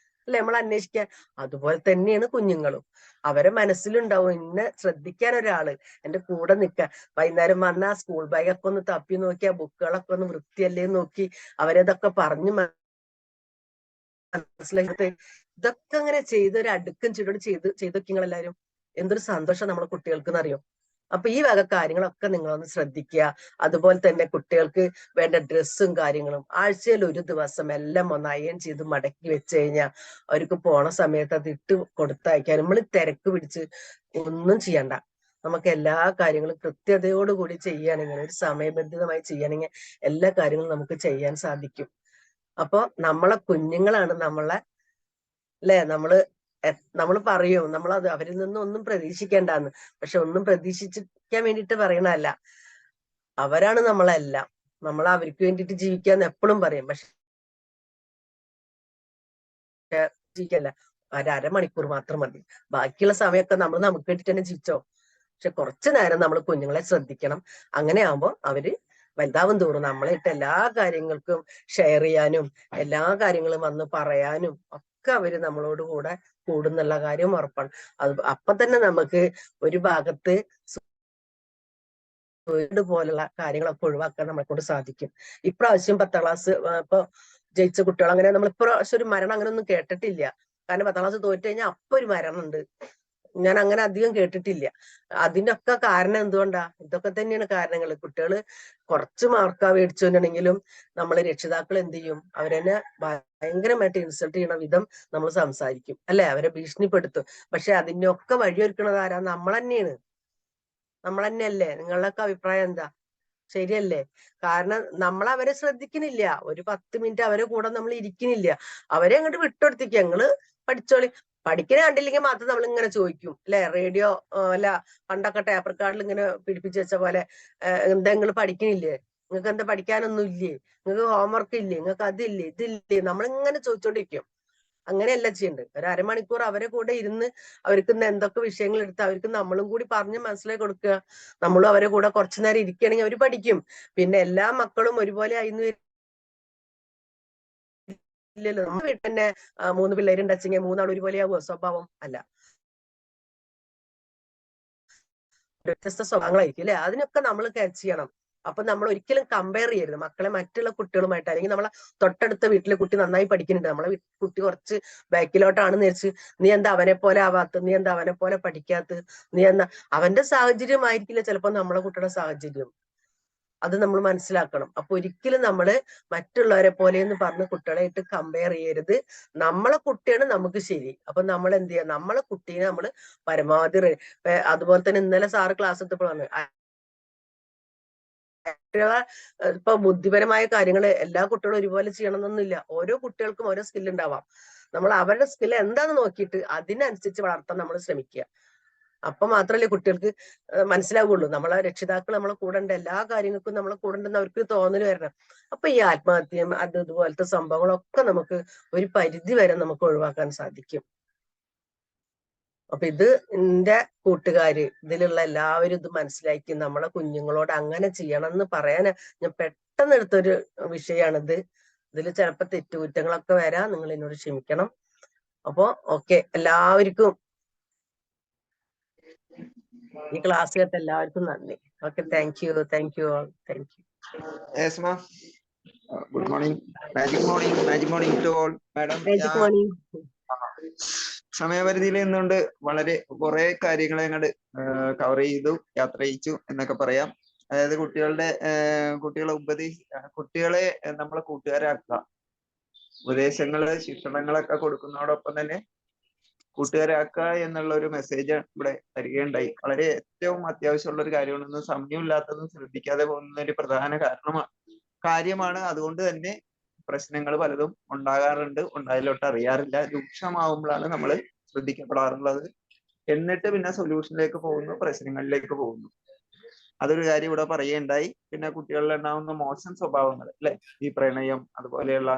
അല്ലെ? നമ്മൾ അന്വേഷിക്കാൻ. അതുപോലെ തന്നെയാണ് കുഞ്ഞുങ്ങളും. അവരെ മനസ്സിലുണ്ടാവും, എന്നെ ശ്രദ്ധിക്കാൻ ഒരാള്, എന്റെ കൂടെ നിൽക്കാൻ. വൈകുന്നേരം വന്ന ആ സ്കൂൾ ബാഗൊക്കെ ഒന്ന് തപ്പി നോക്കി, ആ ബുക്കുകളൊക്കെ ഒന്ന് വൃത്തിയല്ലേ നോക്കി അവരതൊക്കെ പറഞ്ഞു മനസ്സിലാക്കി. ഇതൊക്കെ അങ്ങനെ ചെയ്തൊരു അടുക്കും ചുവട് ചെയ്തൊക്കെ നിങ്ങളെല്ലാരും എന്തൊരു സന്തോഷം നമ്മളെ കുട്ടികൾക്ക് എന്നറിയോ? അപ്പൊ ഈ വക കാര്യങ്ങളൊക്കെ നിങ്ങളൊന്ന് ശ്രദ്ധിക്കുക. അതുപോലെ തന്നെ കുട്ടികൾക്ക് വേണ്ട ഡ്രസ്സും കാര്യങ്ങളും ആഴ്ചയിൽ ഒരു ദിവസം എല്ലാം ഒന്ന് അയൺ ചെയ്ത് മടക്കി വെച്ച് കഴിഞ്ഞാൽ അവർക്ക് പോണ സമയത്ത് അത് ഇട്ട് കൊടുത്തയക്കാൻ നമ്മൾ തിരക്ക് പിടിച്ച് ഒന്നും ചെയ്യണ്ട. നമുക്ക് എല്ലാ കാര്യങ്ങളും കൃത്യതയോടുകൂടി ചെയ്യുകയാണെങ്കിൽ, ഒരു സമയബന്ധിതമായി ചെയ്യുകയാണെങ്കിൽ എല്ലാ കാര്യങ്ങളും നമുക്ക് ചെയ്യാൻ സാധിക്കും. അപ്പൊ നമ്മളെ കുഞ്ഞുങ്ങളാണ് നമ്മളെ, അല്ലെ, നമ്മൾ പറയും നമ്മളത് അവരിൽ നിന്നും ഒന്നും പ്രതീക്ഷിക്കേണ്ടെന്ന്. പക്ഷെ ഒന്നും പ്രതീക്ഷിക്കാൻ വേണ്ടിയിട്ട് പറയണല്ല, അവരാണ് നമ്മളെല്ലാം. നമ്മൾ അവർക്ക് വേണ്ടിയിട്ട് ജീവിക്കാന്ന് എപ്പോഴും പറയും. പക്ഷെ ജീവിക്കല്ല, അരമണിക്കൂർ മാത്രം മതി. ബാക്കിയുള്ള സമയമൊക്കെ നമ്മൾ നമുക്ക് വേണ്ടിട്ട് തന്നെ ജീവിച്ചോ. പക്ഷെ കുറച്ചു നേരം നമ്മൾ കുഞ്ഞുങ്ങളെ ശ്രദ്ധിക്കണം. അങ്ങനെ ആവുമ്പോ അവര് വലുതാവും തോറും നമ്മളായിട്ട് എല്ലാ കാര്യങ്ങൾക്കും ഷെയർ ചെയ്യാനും എല്ലാ കാര്യങ്ങളും വന്ന് പറയാനും ഒക്കെ അവര് നമ്മളോട് കൂടെ കൂടുന്നുള്ള കാര്യം ഉറപ്പാണ്. അപ്പൊ തന്നെ നമുക്ക് ഒരു ഭാഗത്ത് പോലുള്ള കാര്യങ്ങളൊക്കെ ഒഴിവാക്കാൻ നമ്മളെ കൊണ്ട് സാധിക്കും. ഇപ്രാവശ്യം 10ാം ക്ലാസ് ഇപ്പൊ ജയിച്ച കുട്ടികൾ അങ്ങനെ നമ്മൾ ഇപ്രാവശ്യം ഒരു മരണം അങ്ങനെ ഒന്നും കേട്ടിട്ടില്ല. കാരണം 10ാം ക്ലാസ് തോറ്റു കഴിഞ്ഞാൽ അപ്പൊ ഒരു മരണമുണ്ട്. ഞാൻ അങ്ങനെ അധികം കേട്ടിട്ടില്ല. അതിനൊക്കെ കാരണം എന്തുകൊണ്ടാ? ഇതൊക്കെ തന്നെയാണ് കാരണങ്ങൾ. കുട്ടികള് കുറച്ച് മാർക്കാ മേടിച്ചുകൊണ്ടെങ്കിലും നമ്മൾ രക്ഷിതാക്കൾ എന്ത് ചെയ്യും? അവരെന്നെ ഭയങ്കരമായിട്ട് ഇൻസൾട്ട് ചെയ്യണ വിധം നമ്മൾ സംസാരിക്കും, അല്ലെ? അവരെ ഭീഷണിപ്പെടുത്തും. പക്ഷെ അതിനൊക്കെ വഴിയൊരുക്കണത് ആരാ? നമ്മൾ തന്നെയാണ്. നമ്മൾ തന്നെയല്ലേ? നിങ്ങളുടെയൊക്കെ അഭിപ്രായം എന്താ? ശരിയല്ലേ? കാരണം നമ്മൾ അവരെ ശ്രദ്ധിക്കുന്നില്ല. ഒരു 10 മിനിറ്റ് അവരെ കൂടെ നമ്മൾ ഇരിക്കുന്നില്ല. അവരെ അങ്ങോട്ട് വിട്ടുകൊടുത്തിരിക്കുക, ഞങ്ങള് പഠിച്ചോളി. പഠിക്കുന്ന കണ്ടില്ലെങ്കിൽ മാത്രം നമ്മൾ ഇങ്ങനെ ചോദിക്കും, അല്ലെ? റേഡിയോ അല്ല, പണ്ടൊക്കെ ടേപ്പർ കാർഡിൽ ഇങ്ങനെ പിടിപ്പിച്ചു വെച്ച പോലെ, എന്താ നിങ്ങൾ പഠിക്കുന്നില്ലേ? നിങ്ങൾക്ക് എന്താ പഠിക്കാനൊന്നും ഇല്ലേ? നിങ്ങൾക്ക് ഹോംവർക്ക് ഇല്ലേ? നിങ്ങൾക്ക് അതില്ലേ ഇതില്ലേ? നമ്മളിങ്ങനെ ചോദിച്ചോണ്ടിരിക്കും. അങ്ങനെയല്ല ചെയ്യേണ്ടത്. ഒരു അരമണിക്കൂർ അവരെ കൂടെ ഇരുന്ന് അവർക്ക് എന്തൊക്കെ വിഷയങ്ങൾ എടുത്ത് അവർക്ക് നമ്മളും കൂടി പറഞ്ഞ് മനസ്സിലാക്കി കൊടുക്കുക. നമ്മളും അവരെ കൂടെ കുറച്ചു നേരം ഇരിക്കുകയാണെങ്കിൽ അവർ പഠിക്കും. പിന്നെ എല്ലാ മക്കളും ഒരുപോലെ ആയിരുന്നു ഇല്ലല്ലോ. നമ്മുടെ വീട്ടിൽ തന്നെ 3 പിള്ളേരുണ്ടെച്ചെങ്കിൽ 3 ആൾ ഒരുപോലെയാവുമോ സ്വഭാവം? അല്ല, വ്യത്യസ്ത സ്വഭാവങ്ങളായിരിക്കും, അല്ലെ? അതിനൊക്കെ നമ്മൾ ക്യാച്ച് ചെയ്യണം. അപ്പൊ നമ്മൾ ഒരിക്കലും കമ്പയർ ചെയ്യരുത് മക്കളെ മറ്റുള്ള കുട്ടികളുമായിട്ട്. അല്ലെങ്കിൽ നമ്മളെ തൊട്ടടുത്ത വീട്ടിലെ കുട്ടി നന്നായി പഠിക്കുന്നുണ്ട്, നമ്മളെ കുട്ടി കുറച്ച് ബാക്കിലോട്ടാണെന്ന് വെച്ച് നീ എന്താ അവനെ പോലെ ആവാത്ത, നീ എന്താ അവനെ പോലെ പഠിക്കാത്ത, നീ എന്താ, അവന്റെ സാഹചര്യമായിരിക്കില്ല ചിലപ്പോ നമ്മളെ കുട്ടിയുടെ സാഹചര്യം. അത് നമ്മൾ മനസ്സിലാക്കണം. അപ്പൊ ഒരിക്കലും നമ്മള് മറ്റുള്ളവരെ പോലെ എന്ന് പറഞ്ഞ് കുട്ടികളായിട്ട് കമ്പയർ ചെയ്യരുത്. നമ്മളെ കുട്ടിയാണ് നമുക്ക് ശരി. അപ്പൊ നമ്മൾ എന്ത് ചെയ്യാം? നമ്മളെ കുട്ടീനെ നമ്മൾ പരമാവധി അതുപോലെ തന്നെ ഇന്നലെ സാറ് ക്ലാസ് എടുത്തപ്പോഴാണ് കുട്ടികളെ ഇപ്പൊ ബുദ്ധിപരമായ കാര്യങ്ങൾ എല്ലാ കുട്ടികളും ഒരുപോലെ ചെയ്യണമെന്നൊന്നുമില്ല. ഓരോ കുട്ടികൾക്കും ഓരോ സ്കിൽ ഉണ്ടാവാം. നമ്മൾ അവരുടെ സ്കിൽ എന്താന്ന് നോക്കിയിട്ട് അതിനനുസരിച്ച് വളർത്താൻ നമ്മൾ ശ്രമിക്കുക. അപ്പൊ മാത്രമല്ലേ കുട്ടികൾക്ക് മനസ്സിലാവുള്ളൂ. നമ്മളെ രക്ഷിതാക്കൾ നമ്മളെ കൂടെ ഉണ്ട്, എല്ലാ കാര്യങ്ങൾക്കും നമ്മളെ കൂടെ ഉണ്ടെന്ന് അവർക്ക് തോന്നൽ വരണം. അപ്പൊ ഈ ആത്മഹത്യം ഇതുപോലത്തെ സംഭവങ്ങളൊക്കെ നമുക്ക് ഒരു പരിധി വരെ നമുക്ക് ഒഴിവാക്കാൻ സാധിക്കും. അപ്പൊ ഇത് എന്റെ കൂട്ടുകാര് ഇതിലുള്ള എല്ലാവരും ഇത് മനസ്സിലാക്കി നമ്മളെ കുഞ്ഞുങ്ങളോട് അങ്ങനെ ചെയ്യണം എന്ന് പറയാൻ ഞാൻ പെട്ടെന്ന് എടുത്തൊരു വിഷയമാണിത്. ഇതിൽ ചിലപ്പോ തെറ്റുകുറ്റങ്ങളൊക്കെ വരാം, നിങ്ങൾ എന്നോട് ക്ഷമിക്കണം. അപ്പൊ ഓക്കെ, എല്ലാവർക്കും ഈ ക്ലാസ് കേട്ട എല്ലാവർക്കും നന്ദി. Okay, thank you all, thank you. Good morning, magic morning to all. Madam, magic morning. സമയപരിധിയിൽ നിന്നുകൊണ്ട് വളരെ കുറെ കാര്യങ്ങൾ അങ്ങോട്ട് കവർ ചെയ്തു, യാത്ര ചെയ്യിച്ചു എന്നൊക്കെ പറയാം. അതായത് കുട്ടികളെ നമ്മളെ കൂട്ടുകാരാക്കുക, ഉപദേശങ്ങള് ശിക്ഷണങ്ങളൊക്കെ കൊടുക്കുന്നതോടൊപ്പം തന്നെ കൂട്ടുകാരാക്കുക എന്നുള്ള ഒരു മെസ്സേജ് ഇവിടെ തരികയുണ്ടായി. വളരെ ഏറ്റവും അത്യാവശ്യമുള്ള ഒരു കാര്യമാണ്. സമയമില്ലാത്തതും ശ്രദ്ധിക്കാതെ പോകുന്ന ഒരു പ്രധാന കാര്യമാണ്. അതുകൊണ്ട് തന്നെ പ്രശ്നങ്ങൾ പലതും ഉണ്ടാകാറുണ്ട്, ഉണ്ടായാലോട്ട് അറിയാറില്ല. രൂക്ഷമാവുമ്പോഴാണ് നമ്മൾ ശ്രദ്ധിക്കപ്പെടാറുള്ളത്. എന്നിട്ട് പിന്നെ സൊല്യൂഷനിലേക്ക് പോകുന്നു, പ്രശ്നങ്ങളിലേക്ക് പോകുന്നു. അതൊരു കാര്യം ഇവിടെ പറയുകയുണ്ടായി. പിന്നെ കുട്ടികളിൽ ഉണ്ടാവുന്ന മോശം സ്വഭാവങ്ങൾ, അല്ലെ, ഈ പ്രണയം അതുപോലെയുള്ള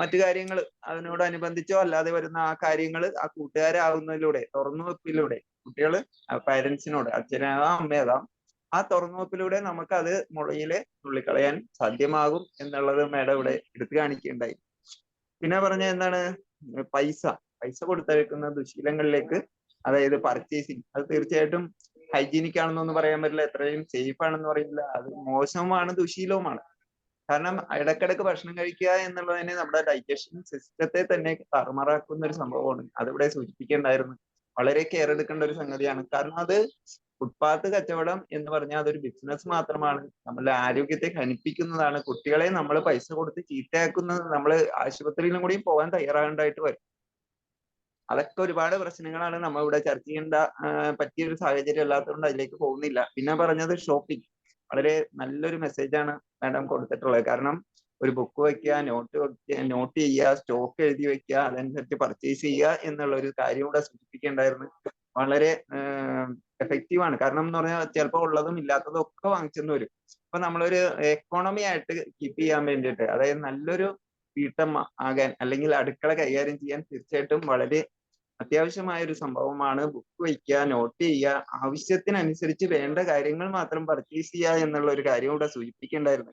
മറ്റു കാര്യങ്ങൾ, അതിനോടനുബന്ധിച്ചോ അല്ലാതെ വരുന്ന ആ കാര്യങ്ങൾ ആ കൂട്ടുകാരാവുന്നതിലൂടെ, തുറന്നുവെപ്പിലൂടെ, കുട്ടികള് പാരന്റ്സിനോട്, അച്ഛനാകാം അമ്മയാകാം, ആ തുറന്നുവെപ്പിലൂടെ നമുക്ക് അത് മുളയിലെ തുള്ളിക്കളയാൻ സാധ്യമാകും എന്നുള്ളത് മാഡം ഇവിടെ എടുത്തു കാണിക്കുകയുണ്ടായി. പിന്നെ പറഞ്ഞ എന്താണ്, പൈസ കൊടുത്തയക്കുന്ന ദുശീലങ്ങളിലേക്ക്, അതായത് പർച്ചേസിങ്, അത് തീർച്ചയായിട്ടും ഹൈജീനിക് ആണെന്നൊന്നും പറയാൻ പറ്റില്ല, എത്രയും സേഫ് ആണെന്ന് പറയില്ല. അത് മോശവുമാണ്, ദുശീലവുമാണ്. കാരണം ഇടക്കിടക്ക് ഭക്ഷണം കഴിക്കുക എന്നുള്ളതിനെ നമ്മുടെ ഡൈജഷൻ സിസ്റ്റത്തെ തന്നെ താറുമാറാക്കുന്ന ഒരു സംഭവമാണ്. അതിവിടെ സൂചിപ്പിക്കേണ്ടായിരുന്നു. വളരെ കെയർ എടുക്കേണ്ട ഒരു സംഗതിയാണ്. കാരണം അത് ഫുട്പാത്ത് കച്ചവടം എന്ന് പറഞ്ഞാൽ അതൊരു ബിസിനസ് മാത്രമാണ്, നമ്മളുടെ ആരോഗ്യത്തെ ഹനിപ്പിക്കുന്നതാണ്. കുട്ടികളെ നമ്മൾ പൈസ കൊടുത്ത് ചീത്തയാക്കുന്നത്, നമ്മൾ ആശുപത്രിയിലും കൂടി പോകാൻ തയ്യാറാകേണ്ടതായിട്ട് വരും. അതൊക്കെ ഒരുപാട് പ്രശ്നങ്ങളാണ്. നമ്മൾ ഇവിടെ ചർച്ച ചെയ്യേണ്ട പറ്റിയൊരു സാഹചര്യം അല്ലാത്തതുകൊണ്ട് അതിലേക്ക് പോകുന്നില്ല. പിന്നെ പറഞ്ഞത് ഷോപ്പിംഗ്, വളരെ നല്ലൊരു മെസ്സേജാണ് മാഡം കൊടുത്തിട്ടുള്ളത്. കാരണം ഒരു ബുക്ക് വെക്കുക, നോട്ട് ചെയ്യുക, സ്റ്റോക്ക് എഴുതി വെക്കുക, അതനുസരിച്ച് പർച്ചേസ് ചെയ്യുക എന്നുള്ള ഒരു കാര്യം കൂടെ സൂചിപ്പിക്കേണ്ടായിരുന്നു. വളരെ എഫക്റ്റീവാണ്. കാരണം എന്ന് പറഞ്ഞാൽ ചിലപ്പോൾ ഉള്ളതും ഇല്ലാത്തതും ഒക്കെ വാങ്ങിച്ചെന്ന് വരും. അപ്പൊ നമ്മളൊരു എക്കോണമി ആയിട്ട് കീപ്പ് ചെയ്യാൻ വേണ്ടിയിട്ട്, അതായത് നല്ലൊരു വീട്ടമ്മ ആകാൻ അല്ലെങ്കിൽ അടുക്കള കൈകാര്യം ചെയ്യാൻ തീർച്ചയായിട്ടും വളരെ അത്യാവശ്യമായ ഒരു സംഭവമാണ് ബുക്ക് വയ്ക്കുക, നോട്ട് ചെയ്യുക, ആവശ്യത്തിനനുസരിച്ച് വേണ്ട കാര്യങ്ങൾ മാത്രം പർച്ചേസ് ചെയ്യുക എന്നുള്ള ഒരു കാര്യം കൂടെ സൂചിപ്പിക്കേണ്ടായിരുന്നു.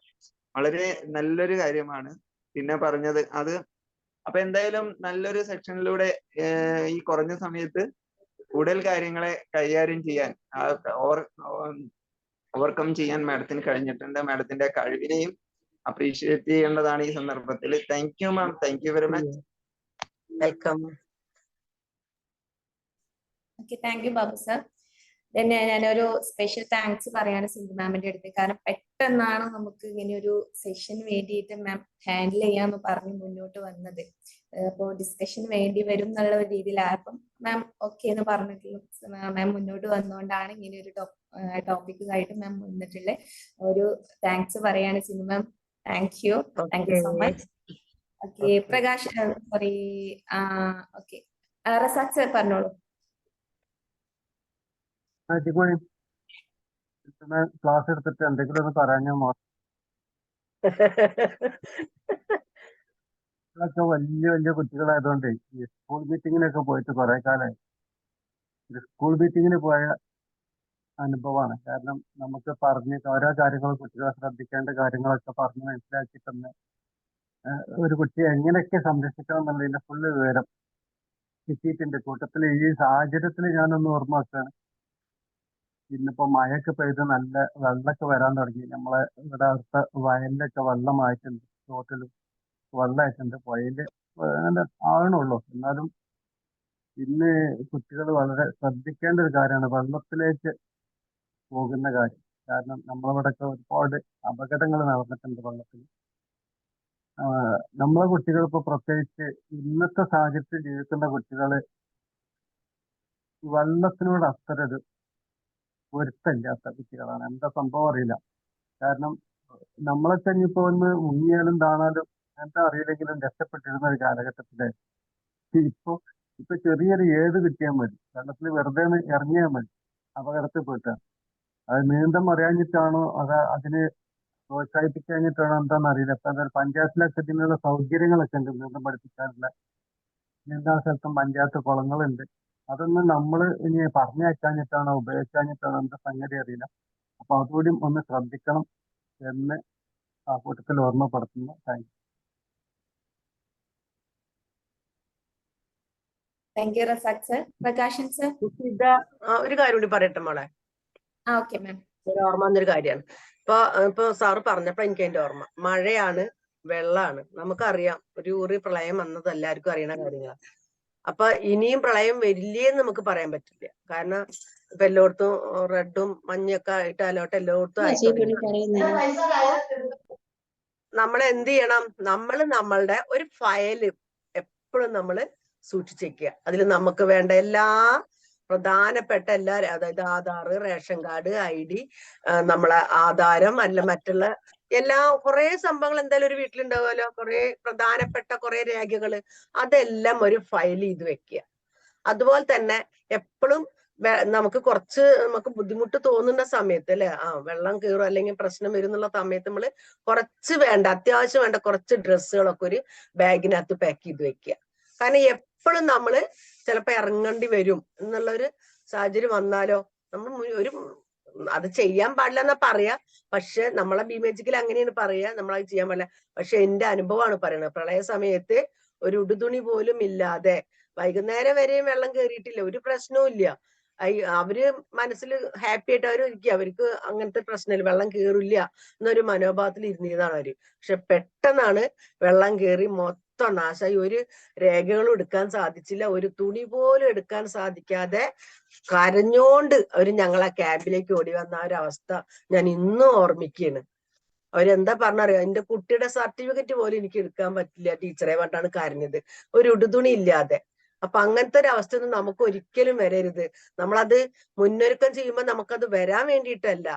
വളരെ നല്ലൊരു കാര്യമാണ് പിന്നെ പറഞ്ഞത് അത്. അപ്പൊ എന്തായാലും നല്ലൊരു സെക്ഷനിലൂടെ ഈ കുറഞ്ഞ സമയത്ത് കൂടുതൽ കാര്യങ്ങളെ കൈകാര്യം ചെയ്യാൻ ഓവർകം ചെയ്യാൻ മാഡത്തിന് കഴിഞ്ഞിട്ടുണ്ട്. മാഡത്തിന്റെ കഴിവിനെയും അപ്രീഷിയേറ്റ് ചെയ്യേണ്ടതാണ് ഈ സന്ദർഭത്തിൽ. Thank you ma'am, thank you very much. Welcome. Okay, thank U Babu sir. പിന്നെ ഞാനൊരു സ്പെഷ്യൽ താങ്ക്സ് പറയാണ് സിന്ധു മാമിന്റെ അടുത്ത്. കാരണം പെട്ടെന്നാണ് നമുക്ക് ഇങ്ങനെ ഒരു സെഷൻ വേണ്ടിയിട്ട് മാം ഹാൻഡിൽ ചെയ്യാന്ന് പറഞ്ഞ് മുന്നോട്ട് വന്നത്. അപ്പോൾ ഡിസ്കഷൻ വേണ്ടി വരും എന്നുള്ള ഒരു രീതിയിലായപ്പം മാം ഓക്കെ എന്ന് പറഞ്ഞിട്ടുള്ള മാം മുന്നോട്ട് വന്നുകൊണ്ടാണ് ഇങ്ങനെ ഒരു ടോപ്പിക്കായിട്ട് മാം വന്നിട്ടുള്ള ഒരു താങ്ക്സ് പറയാണ് Sindhu ma'am. Thank you so much. Okay, Prakash sorry, okay Razak sir പറഞ്ഞോളൂ. ക്ലാസ് എടുത്തിട്ട് എന്തെങ്കിലും ഒന്ന് പറയാൻ മാത്രം. വലിയ വലിയ കുട്ടികളായതുകൊണ്ട് ഈ സ്കൂൾ മീറ്റിങ്ങിനൊക്കെ പോയിട്ട് കുറെ കാലമായി. സ്കൂൾ മീറ്റിങ്ങിന് പോയ അനുഭവമാണ്. കാരണം നമുക്ക് പറഞ്ഞ് ഓരോ കാര്യങ്ങളും കുട്ടികളെ ശ്രദ്ധിക്കേണ്ട കാര്യങ്ങളൊക്കെ പറഞ്ഞ് മനസ്സിലാക്കി തന്ന് ഒരു കുട്ടിയെ എങ്ങനെയൊക്കെ സംരക്ഷിക്കണം എന്നുള്ളതിന്റെ ഫുള്ള് വിവരം കിട്ടിയിട്ടുണ്ട്. കൂട്ടത്തിൽ ഈ സാഹചര്യത്തിൽ ഞാനൊന്ന് ഓർമ്മ വെക്കാണ്. ഇന്നിപ്പോ മഴയൊക്കെ പെയ്ത് നല്ല വെള്ളമൊക്കെ വരാൻ തുടങ്ങി. നമ്മളെ ഇവിടെ അടുത്ത വയലിലൊക്കെ വെള്ളമായിട്ടുണ്ട്, തോട്ടിലും വെള്ളമായിട്ടുണ്ട്, പുഴയില് ആവണുള്ളൂ. എന്നാലും ഇന്ന് കുട്ടികൾ വളരെ ശ്രദ്ധിക്കേണ്ട ഒരു കാര്യമാണ് വെള്ളത്തിലേക്ക് പോകുന്ന കാര്യം. കാരണം നമ്മളിവിടെയൊക്കെ ഒരുപാട് അപകടങ്ങൾ നടന്നിട്ടുണ്ട് വെള്ളത്തിൽ. നമ്മളെ കുട്ടികൾ ഇപ്പൊ പ്രത്യേകിച്ച് ഇന്നത്തെ സാഹചര്യത്തിൽ ജീവിക്കുന്ന കുട്ടികള് വെള്ളത്തിനോട് അത്ര ഒരു പൊരുത്തമില്ലാത്ത കുട്ടികളാണ്. എന്താ സംഭവം അറിയില്ല. കാരണം നമ്മളൊക്കെ ഇനിയിപ്പോ ഒന്ന് മുങ്ങിയാലും താണാലും എന്താ അറിയില്ലെങ്കിലും രക്ഷപ്പെട്ടിരുന്ന ഒരു കാലഘട്ടത്തില് ഇപ്പൊ ചെറിയൊരു ഏത് കിട്ടിയാൽ മതി, വെള്ളത്തിൽ വെറുതെ ഇറങ്ങിയാൽ മതി, അപകടത്തിൽ പോയിട്ടാണ്. അത് നീന്തം അറിയാഞ്ഞിട്ടാണോ അതിന് പ്രോത്സാഹിപ്പിക്കാഞ്ഞിട്ടാണോ എന്താണെന്ന് അറിയില്ല. ഇപ്പൊ എന്തായാലും പഞ്ചായത്തിലൊക്കെ ഇതിനുള്ള സൗകര്യങ്ങളൊക്കെ ഉണ്ട്, നീന്തം പഠിപ്പിക്കാനുള്ള നീന്താൻ സ്ഥലത്തും പഞ്ചായത്ത് കുളങ്ങളുണ്ട്. അതൊന്നും നമ്മൾ ഇനി പറഞ്ഞയക്കാഞ്ഞിട്ടാണോ ഉപയോഗിക്കാഞ്ഞിട്ടാണോ എന്താ സംഗതി അറിയില്ല. അപ്പൊ അതുകൂടി ഒന്ന് ശ്രദ്ധിക്കണം എന്ന് ആ കൂട്ടത്തിൽ ഓർമ്മപ്പെടുത്തുന്നു. Thank you Razak sir. Prakashan sir. ഒരു കാര്യം കൂടി പറയട്ടെ മോളെ. Okay ma'am. ഒരു ഓർമ്മ വന്നൊരു കാര്യമാണ്. ഇപ്പൊ സാറ് പറഞ്ഞപ്പോ എനിക്ക് അതിന്റെ ഓർമ്മ. മഴയാണ്, വെള്ളമാണ്, നമുക്കറിയാം. ഒരു ഊറി പ്രളയം വന്നത് എല്ലാവർക്കും അറിയണ കാര്യങ്ങളാണ്. അപ്പൊ ഇനിയും പ്രളയം വരില്ലേന്ന് നമുക്ക് പറയാൻ പറ്റില്ല. കാരണം ഇപ്പൊ എല്ലായിടത്തും റെഡും മഞ്ഞൊക്കെ ആയിട്ട് അലോട്ട് എല്ലായിടത്തും നമ്മൾ എന്ത് ചെയ്യണം? നമ്മളുടെ ഒരു ഫയല് എപ്പോഴും നമ്മള് സൂക്ഷിച്ചേക്കുക. അതിൽ നമുക്ക് വേണ്ട എല്ലാ പ്രധാനപ്പെട്ട എല്ലാ, അതായത് ആധാർ, റേഷൻ കാർഡ്, ID, നമ്മളെ ആധാരം, അല്ല മറ്റുള്ള എല്ലാ കുറെ സംഭവങ്ങൾ എന്തായാലും ഒരു വീട്ടിലുണ്ടാവുമല്ലോ. കുറെ പ്രധാനപ്പെട്ട കുറെ രേഖകള്, അതെല്ലാം ഒരു ഫയൽ ചെയ്ത് വെക്കുക. അതുപോലെ തന്നെ എപ്പോഴും നമുക്ക് ബുദ്ധിമുട്ട് തോന്നുന്ന സമയത്ത് അല്ലെ, വെള്ളം കയറും അല്ലെങ്കിൽ പ്രശ്നം വരും എന്നുള്ള സമയത്ത് നമ്മള് അത്യാവശ്യം വേണ്ട കുറച്ച് ഡ്രസ്സുകളൊക്കെ ഒരു ബാഗിനകത്ത് പാക്ക് ചെയ്ത് വെക്കുക. കാരണം എപ്പോഴും നമ്മള് ചിലപ്പോ ഇറങ്ങേണ്ടി വരും എന്നുള്ളൊരു സാഹചര്യം വന്നാലോ, നമ്മൾ അത് ചെയ്യാൻ പാടില്ല എന്നാ പറയാ. പക്ഷെ നമ്മളെ ബിമേജിക്കൽ അങ്ങനെയാണ് പറയാ, നമ്മളത് ചെയ്യാൻ പാടില്ല. പക്ഷെ എന്റെ അനുഭവമാണ് പറയണത്. പ്രളയ സമയത്ത് ഒരു ഉടുതുണി പോലും ഇല്ലാതെ വൈകുന്നേരം വരെയും വെള്ളം കയറിയിട്ടില്ല, ഒരു പ്രശ്നവും ഇല്ല. അവര് മനസ്സിൽ ഹാപ്പി ആയിട്ട് അവർ ഇരിക്കുക, അവർക്ക് അങ്ങനത്തെ പ്രശ്നമില്ല, വെള്ളം കയറില്ല എന്നൊരു മനോഭാവത്തിൽ ഇരുന്നിരുന്നതാണ് അവര്. പക്ഷെ പെട്ടെന്നാണ് വെള്ളം കയറി മൊത്തം നാശമായി. ഒരു രേഖകളും എടുക്കാൻ സാധിച്ചില്ല, ഒരു തുണി പോലും എടുക്കാൻ സാധിക്കാതെ കരഞ്ഞോണ്ട് അവര് ഞങ്ങളെ ക്യാമ്പിലേക്ക് ഓടി വന്ന ആ ഒരു അവസ്ഥ ഞാൻ ഇന്നും ഓർമ്മിക്കുകയാണ്. അവരെന്താ പറഞ്ഞറിയോ, എന്റെ കുട്ടിയുടെ സർട്ടിഫിക്കറ്റ് പോലും എനിക്ക് എടുക്കാൻ പറ്റില്ല ടീച്ചറെ പറഞ്ഞാണ് കരഞ്ഞത്, ഒരു ഉടുതുണി ഇല്ലാതെ. അപ്പൊ അങ്ങനത്തെ ഒരു അവസ്ഥ ഒന്നും നമുക്ക് ഒരിക്കലും വരരുത്. നമ്മളത് മുന്നൊരുക്കം ചെയ്യുമ്പോൾ നമുക്കത് വരാൻ വേണ്ടിയിട്ടല്ല.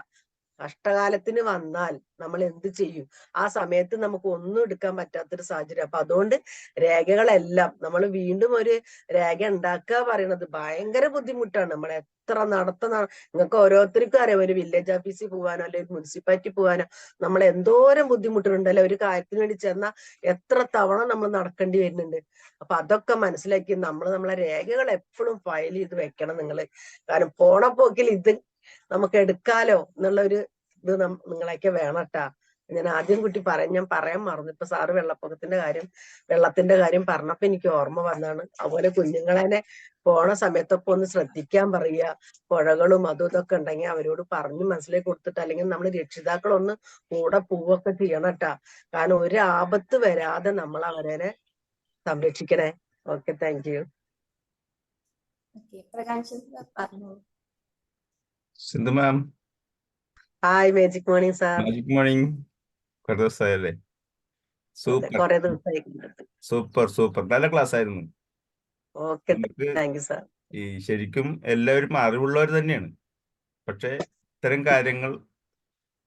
കഷ്ടകാലത്തിന് വന്നാൽ നമ്മൾ എന്ത് ചെയ്യും? ആ സമയത്ത് നമുക്ക് ഒന്നും എടുക്കാൻ പറ്റാത്തൊരു സാഹചര്യം. അപ്പൊ അതുകൊണ്ട് രേഖകളെല്ലാം നമ്മൾ വീണ്ടും ഒരു രേഖ ഉണ്ടാക്കുക പറയണത് ഭയങ്കര ബുദ്ധിമുട്ടാണ്. നമ്മൾ എത്ര നിങ്ങൾക്ക് ഓരോരുത്തർക്കും അറിയാം, ഒരു വില്ലേജ് ഓഫീസിൽ പോകാനോ അല്ലെങ്കിൽ മുനിസിപ്പാലിറ്റി പോകാനോ നമ്മൾ എന്തോരം ബുദ്ധിമുട്ടുണ്ടല്ലോ. ഒരു കാര്യത്തിന് വേണ്ടി ചെന്നാൽ എത്ര തവണ നമ്മൾ നടക്കേണ്ടി വരുന്നുണ്ട്. അപ്പൊ അതൊക്കെ മനസ്സിലാക്കി നമ്മളെ രേഖകൾ എപ്പോഴും ഫയൽ ചെയ്ത് വെക്കണം നിങ്ങള്. കാരണം പോണ പോക്കിൽ ഇത് നമുക്ക് എടുക്കാലോ എന്നുള്ള ഒരു ഇത് നിങ്ങളെയൊക്കെ വേണട്ടാ. ഞാൻ ആദ്യം ഞാൻ പറയാൻ മറന്നു. ഇപ്പൊ സാറ് വെള്ളത്തിന്റെ കാര്യം പറഞ്ഞപ്പോ എനിക്ക് ഓർമ്മ വന്നാണ്. അതുപോലെ കുഞ്ഞുങ്ങളെ പോണ സമയത്തൊക്കെ ഒന്ന് ശ്രദ്ധിക്കാൻ പറയുക. പുഴകളും അതും ഇതൊക്കെ ഉണ്ടെങ്കിൽ അവരോട് പറഞ്ഞ് മനസ്സിലാക്കി കൊടുത്തിട്ട്, അല്ലെങ്കിൽ നമ്മൾ രക്ഷിതാക്കളൊന്ന് കൂടെ പോവൊക്കെ ചെയ്യണട്ടാ. കാരണം ഒരു ആപത്ത് വരാതെ നമ്മൾ അവരെ സംരക്ഷിക്കണേ. Okay, thank you. പറഞ്ഞോളൂ. Sindhu ma'am, hi, magic morning sir. Magic morning. കുറെ ദിവസമായല്ലേ? സൂപ്പർ കുറെ ദിവസമായി. സൂപ്പർ സൂപ്പർ, നല്ല ക്ലാസ് ആയിരുന്നു. ഓക്കെ, നമുക്ക് താങ്ക് യു സാർ. ഈ ശരിക്കും എല്ലാവരും അറിവുള്ളവർ തന്നെയാണ്. പക്ഷെ ഇത്തരം കാര്യങ്ങൾ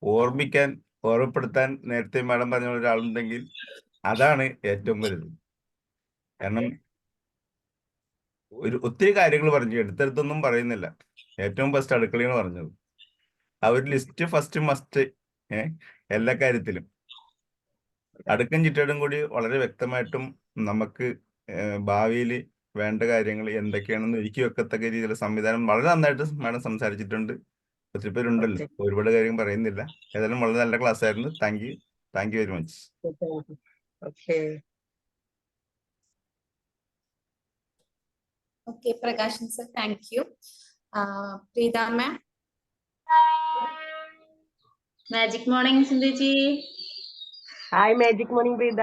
ഓർമ്മപ്പെടുത്താൻ നേരത്തെ മാഡം പറഞ്ഞ ഒരാളുണ്ടെങ്കിൽ അതാണ് ഏറ്റവും വലുത്. കാരണം ഒത്തിരി കാര്യങ്ങൾ പറഞ്ഞു, എടുത്തെടുത്തൊന്നും പറയുന്നില്ല. ഏറ്റവും ഫസ്റ്റ് അടുക്കളയാണ് പറഞ്ഞത്. ആ ഒരു ലിസ്റ്റ് ഫസ്റ്റ് മസ്റ്റ് എല്ലാ കാര്യത്തിലും. അടുക്കും ചിട്ടയോടും കൂടി വളരെ വ്യക്തമായിട്ടും നമുക്ക് ഭാവിയിൽ വേണ്ട കാര്യങ്ങൾ എന്തൊക്കെയാണെന്ന് ഒരുക്കി വെക്കത്തക്ക രീതിയിലുള്ള സംവിധാനം വളരെ നന്നായിട്ട് മാഡം സംസാരിച്ചിട്ടുണ്ട്. ഒത്തിരി പേരുണ്ടല്ലോ, ഒരുപാട് കാര്യം പറയുന്നില്ല. ഏതായാലും വളരെ നല്ല ക്ലാസ് ആയിരുന്നു. Thank you very much. Okay, Prakashan sir, thank you. Preetha ma'am. Magic morning Sindhuji. Hi, magic morning Preetha.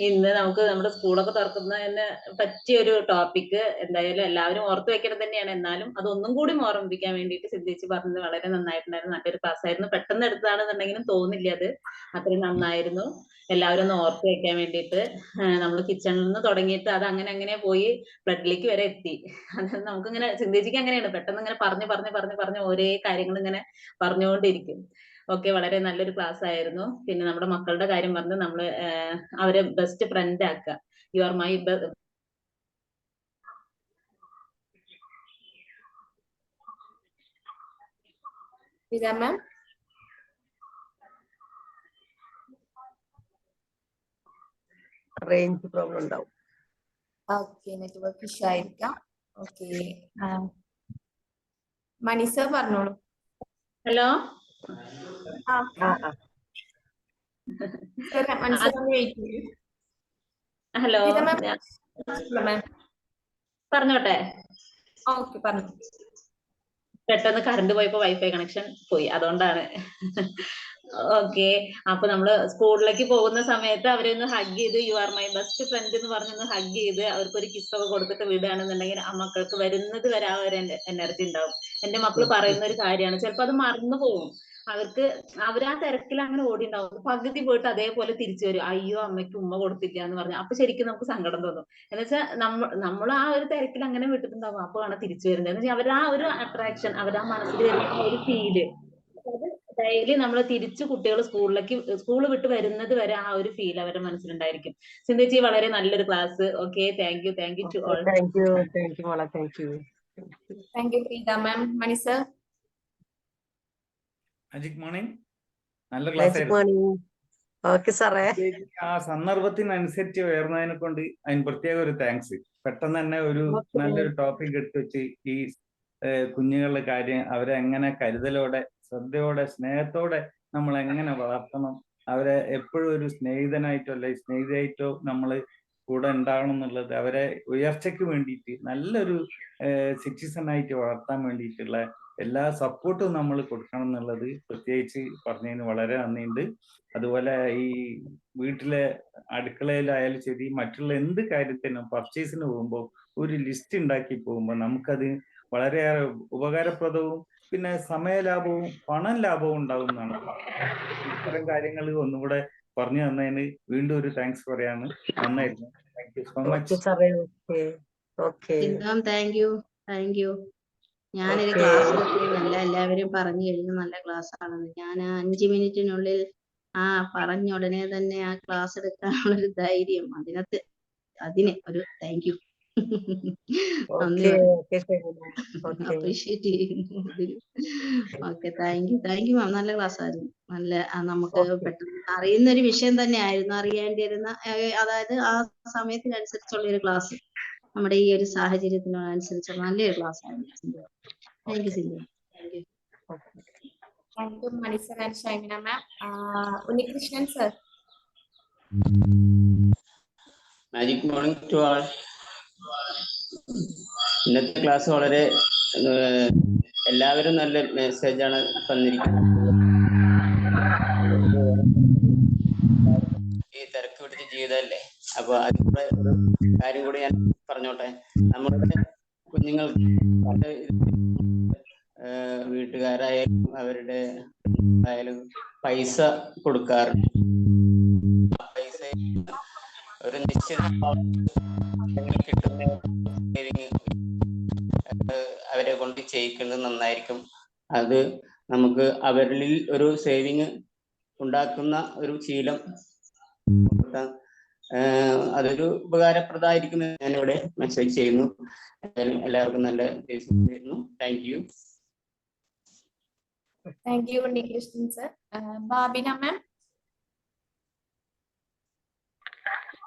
ഇന്ന് നമുക്ക് നമ്മുടെ സ്കൂളൊക്കെ തുറക്കുന്നതിന് പറ്റിയൊരു ടോപ്പിക് എന്തായാലും എല്ലാവരും ഓർത്തു വെക്കണം തന്നെയാണ്. എന്നാലും അതൊന്നും കൂടി ഓർമ്മിപ്പിക്കാൻ വേണ്ടിയിട്ട് സിദ്ധേച്ചി പറഞ്ഞത് വളരെ നന്നായിട്ടുണ്ടായിരുന്നു. നല്ലൊരു ക്ലാസ് ആയിരുന്നു. പെട്ടെന്ന് എടുത്തതാണെന്നുണ്ടെങ്കിലും തോന്നില്ല, അത് അത്രയും നന്നായിരുന്നു. എല്ലാവരും ഒന്ന് ഓർത്തു വെക്കാൻ വേണ്ടിയിട്ട്. നമ്മൾ കിച്ചണിൽ നിന്ന് തുടങ്ങിയിട്ട് അത് അങ്ങനെ പോയി ബ്ലഡിലേക്ക് വരെ എത്തി. അത് നമുക്കിങ്ങനെ സിദ്ധേച്ചിക്ക് അങ്ങനെയാണ്, പെട്ടെന്ന് ഇങ്ങനെ പറഞ്ഞ് ഓരോ കാര്യങ്ങൾ ഇങ്ങനെ പറഞ്ഞുകൊണ്ടിരിക്കും. ഓക്കെ, വളരെ നല്ലൊരു ക്ലാസ് ആയിരുന്നു. പിന്നെ നമ്മുടെ മക്കളുടെ കാര്യം പറഞ്ഞ് നമ്മള് അവരെ ബെസ്റ്റ് ഫ്രണ്ട് ആക്കുക. You are my ma'am. Range problem ഉണ്ടാവും. ഓക്കെ, നെറ്റ്വർക്ക് ഇഷ്യൂ ആയിരിക്കാം. ഓക്കെ, മണി സർ പറഞ്ഞോളൂ. ഹലോ. ഹലോ, പറഞ്ഞോട്ടെ. ഓക്കെ, പറഞ്ഞു. പെട്ടെന്ന് കറണ്ട് പോയപ്പോ വൈഫൈ കണക്ഷൻ പോയി, അതുകൊണ്ടാണ്. ഓക്കെ, അപ്പൊ നമ്മള് സ്കൂളിലേക്ക് പോകുന്ന സമയത്ത് അവരെ ഒന്ന് ഹഗ് ചെയ്ത് you are my best friend എന്ന് പറഞ്ഞൊന്ന് ഹഗ് ചെയ്ത് അവർക്കൊരു കിസ്സൊക്കെ കൊടുത്തിട്ട് വിടുകയാണെന്നുണ്ടെങ്കിൽ ആ മക്കൾക്ക് വരുന്നത് വരെ ആ ഒരു എനർജി ഉണ്ടാവും. എന്റെ മക്കള് പറയുന്ന ഒരു കാര്യമാണ്. ചിലപ്പോ അത് മറന്നു പോകും. അവരാ തിരക്കിൽ അങ്ങനെ ഓടി ഉണ്ടാവും. പകുതി പോയിട്ട് അതേപോലെ തിരിച്ചു വരും. അയ്യോ, അമ്മയ്ക്ക് ഉമ്മ കൊടുത്തില്ല എന്ന് പറഞ്ഞു. അപ്പൊ ശരിക്കും നമുക്ക് സങ്കടം തോന്നും. എന്ന് വെച്ചാൽ നമ്മൾ ആ ഒരു തിരക്കിൽ അങ്ങനെ വിട്ടിട്ടുണ്ടാവും. അപ്പൊ ആണ് തിരിച്ചു വരുന്നത്. എന്ന് വെച്ചാൽ അവരാ ഒരു അട്രാക്ഷൻ, അവരാ മനസ്സിൽ വരുന്ന ഒരു ഫീല്, അത് ഡെയിലി നമ്മൾ തിരിച്ചു കുട്ടികൾ സ്കൂൾ വിട്ട് വരുന്നത് വരെ ആ ഒരു ഫീൽ അവരുടെ മനസ്സിലുണ്ടായിരിക്കും. സിന്ധുജി, വളരെ നല്ലൊരു class. Okay, thank you to all. Thank you മോളെ, thank you. Thank you Preetha ma'am. Mani sir. Magic morning. നല്ല ക്ലാസ് ആയിരുന്നു. ഓക്കെ സാറേ. ആ സന്ദർഭത്തിനനുസരിച്ച് ഉയർന്നതിനെ കൊണ്ട് അതിന് പ്രത്യേക ഒരു താങ്ക്സ്. പെട്ടെന്ന് തന്നെ ഒരു നല്ലൊരു ടോപ്പിക് എടുത്തു വെച്ച് ഈ കുഞ്ഞുങ്ങളുടെ കാര്യം, അവരെ എങ്ങനെ കരുതലോടെ, ശ്രദ്ധയോടെ, സ്നേഹത്തോടെ നമ്മൾ എങ്ങനെ വളർത്തണം, അവരെ എപ്പോഴും ഒരു സ്നേഹിതനായിട്ടോ അല്ലെ സ്നേഹിതയായിട്ടോ നമ്മൾ കൂടെ ഉണ്ടാകണം എന്നുള്ളത്, അവരെ ഉയർച്ചയ്ക്ക് വേണ്ടിയിട്ട് നല്ലൊരു സിറ്റിസണായിട്ട് വളർത്താൻ വേണ്ടിയിട്ടുള്ള എല്ലാ സപ്പോർട്ടും നമ്മൾ കൊടുക്കണം എന്നുള്ളത് പ്രത്യേകിച്ച് പറഞ്ഞതിന് വളരെ നന്ദിയുണ്ട്. അതുപോലെ ഈ വീട്ടിലെ അടുക്കളയിലായാലും ശരി, മറ്റുള്ള എന്ത് കാര്യത്തിനും പർച്ചേസിന് പോകുമ്പോൾ ഒരു ലിസ്റ്റ് ഉണ്ടാക്കി പോകുമ്പോൾ നമുക്കത് വളരെയേറെ ഉപകാരപ്രദവും പിന്നെ സമയലാഭവും പണം ലാഭവും ഉണ്ടാവും എന്നാണ്. ഇത്തരം കാര്യങ്ങൾ ഒന്നുകൂടെ പറഞ്ഞു തന്നതിന് വീണ്ടും ഒരു താങ്ക്സ് പറയാണ്. നന്നായിരുന്നു. Thank you so much. Thank you. ഞാനൊരു ഓക്കെ. ക്ലാസ് എടുക്കുന്നല്ല, എല്ലാവരും പറഞ്ഞു കഴിഞ്ഞു നല്ല ക്ലാസ് ആണെന്ന്. ഞാൻ 5 മിനിറ്റിനുള്ളിൽ പറഞ്ഞ ഉടനെ തന്നെ ആ ക്ലാസ് എടുക്കാനുള്ള ഒരു ധൈര്യം അതിന് ഒരു താങ്ക് യു. നന്ദി ഓക്കെ. പറഞ്ഞു, ഓക്കെ ഷെമീന. ഓക്കെ. അപ്രീഷിയേറ്റ് ചെയ്യുന്നു. ഓക്കെ, താങ്ക് യു മാം. നല്ല ക്ലാസ് ആയിരുന്നു. നല്ല നമുക്ക് ഓക്കെ. പെട്ടെന്ന് അറിയുന്ന ഒരു വിഷയം തന്നെ ആയിരുന്നു, അറിയേണ്ടിയിരുന്ന അതായത് ആ സമയത്തിനനുസരിച്ചുള്ള ഒരു ക്ലാസ്, നമ്മുടെ ഈ ഒരു സാഹചര്യത്തിനനുസരിച്ചുള്ള നല്ലൊരു ക്ലാസ് ആയിരുന്നു. Thank you okay. Sindhu. Thank you. Thank you Mani sir and Shaimina ma'am. Unnikrishnan sir. Magic morning to all. ഇന്നത്തെ ക്ലാസ് വളരെ എല്ലാവരും നല്ല മെസ്സേജാണ് തന്നിരിക്കുന്നത്. ഈ തിരക്ക് പിടിച്ച ജീവിതമല്ലേ, അപ്പൊ അതിലൂടെ ഒരു കാര്യം കൂടി ഞാൻ പറഞ്ഞോട്ടെ. നമ്മുടെ കുഞ്ഞുങ്ങൾക്ക് വീട്ടുകാരായാലും അവരുടെ ആയാലും പൈസ കൊടുക്കാറുണ്ട്. ആ പൈസ ഒരു നിശ്ചിത കിട്ടുന്ന അവരെ കൊണ്ട് ചെയ്യിക്കുന്നത് നന്നായിരിക്കും. അത് നമുക്ക് അവരിൽ ഒരു സേവിങ് ഉണ്ടാക്കുന്ന ഒരു ശീലം അതൊരു ഉപകാരപ്രദമായിരിക്കും. ഞാനിവിടെ മെസ്സേജ് ചെയ്യുന്നു. എല്ലാവർക്കും നല്ല ദിവസം തരുന്നു. Thank you. Thank you Unnikrishnan sir. Babina ma'am.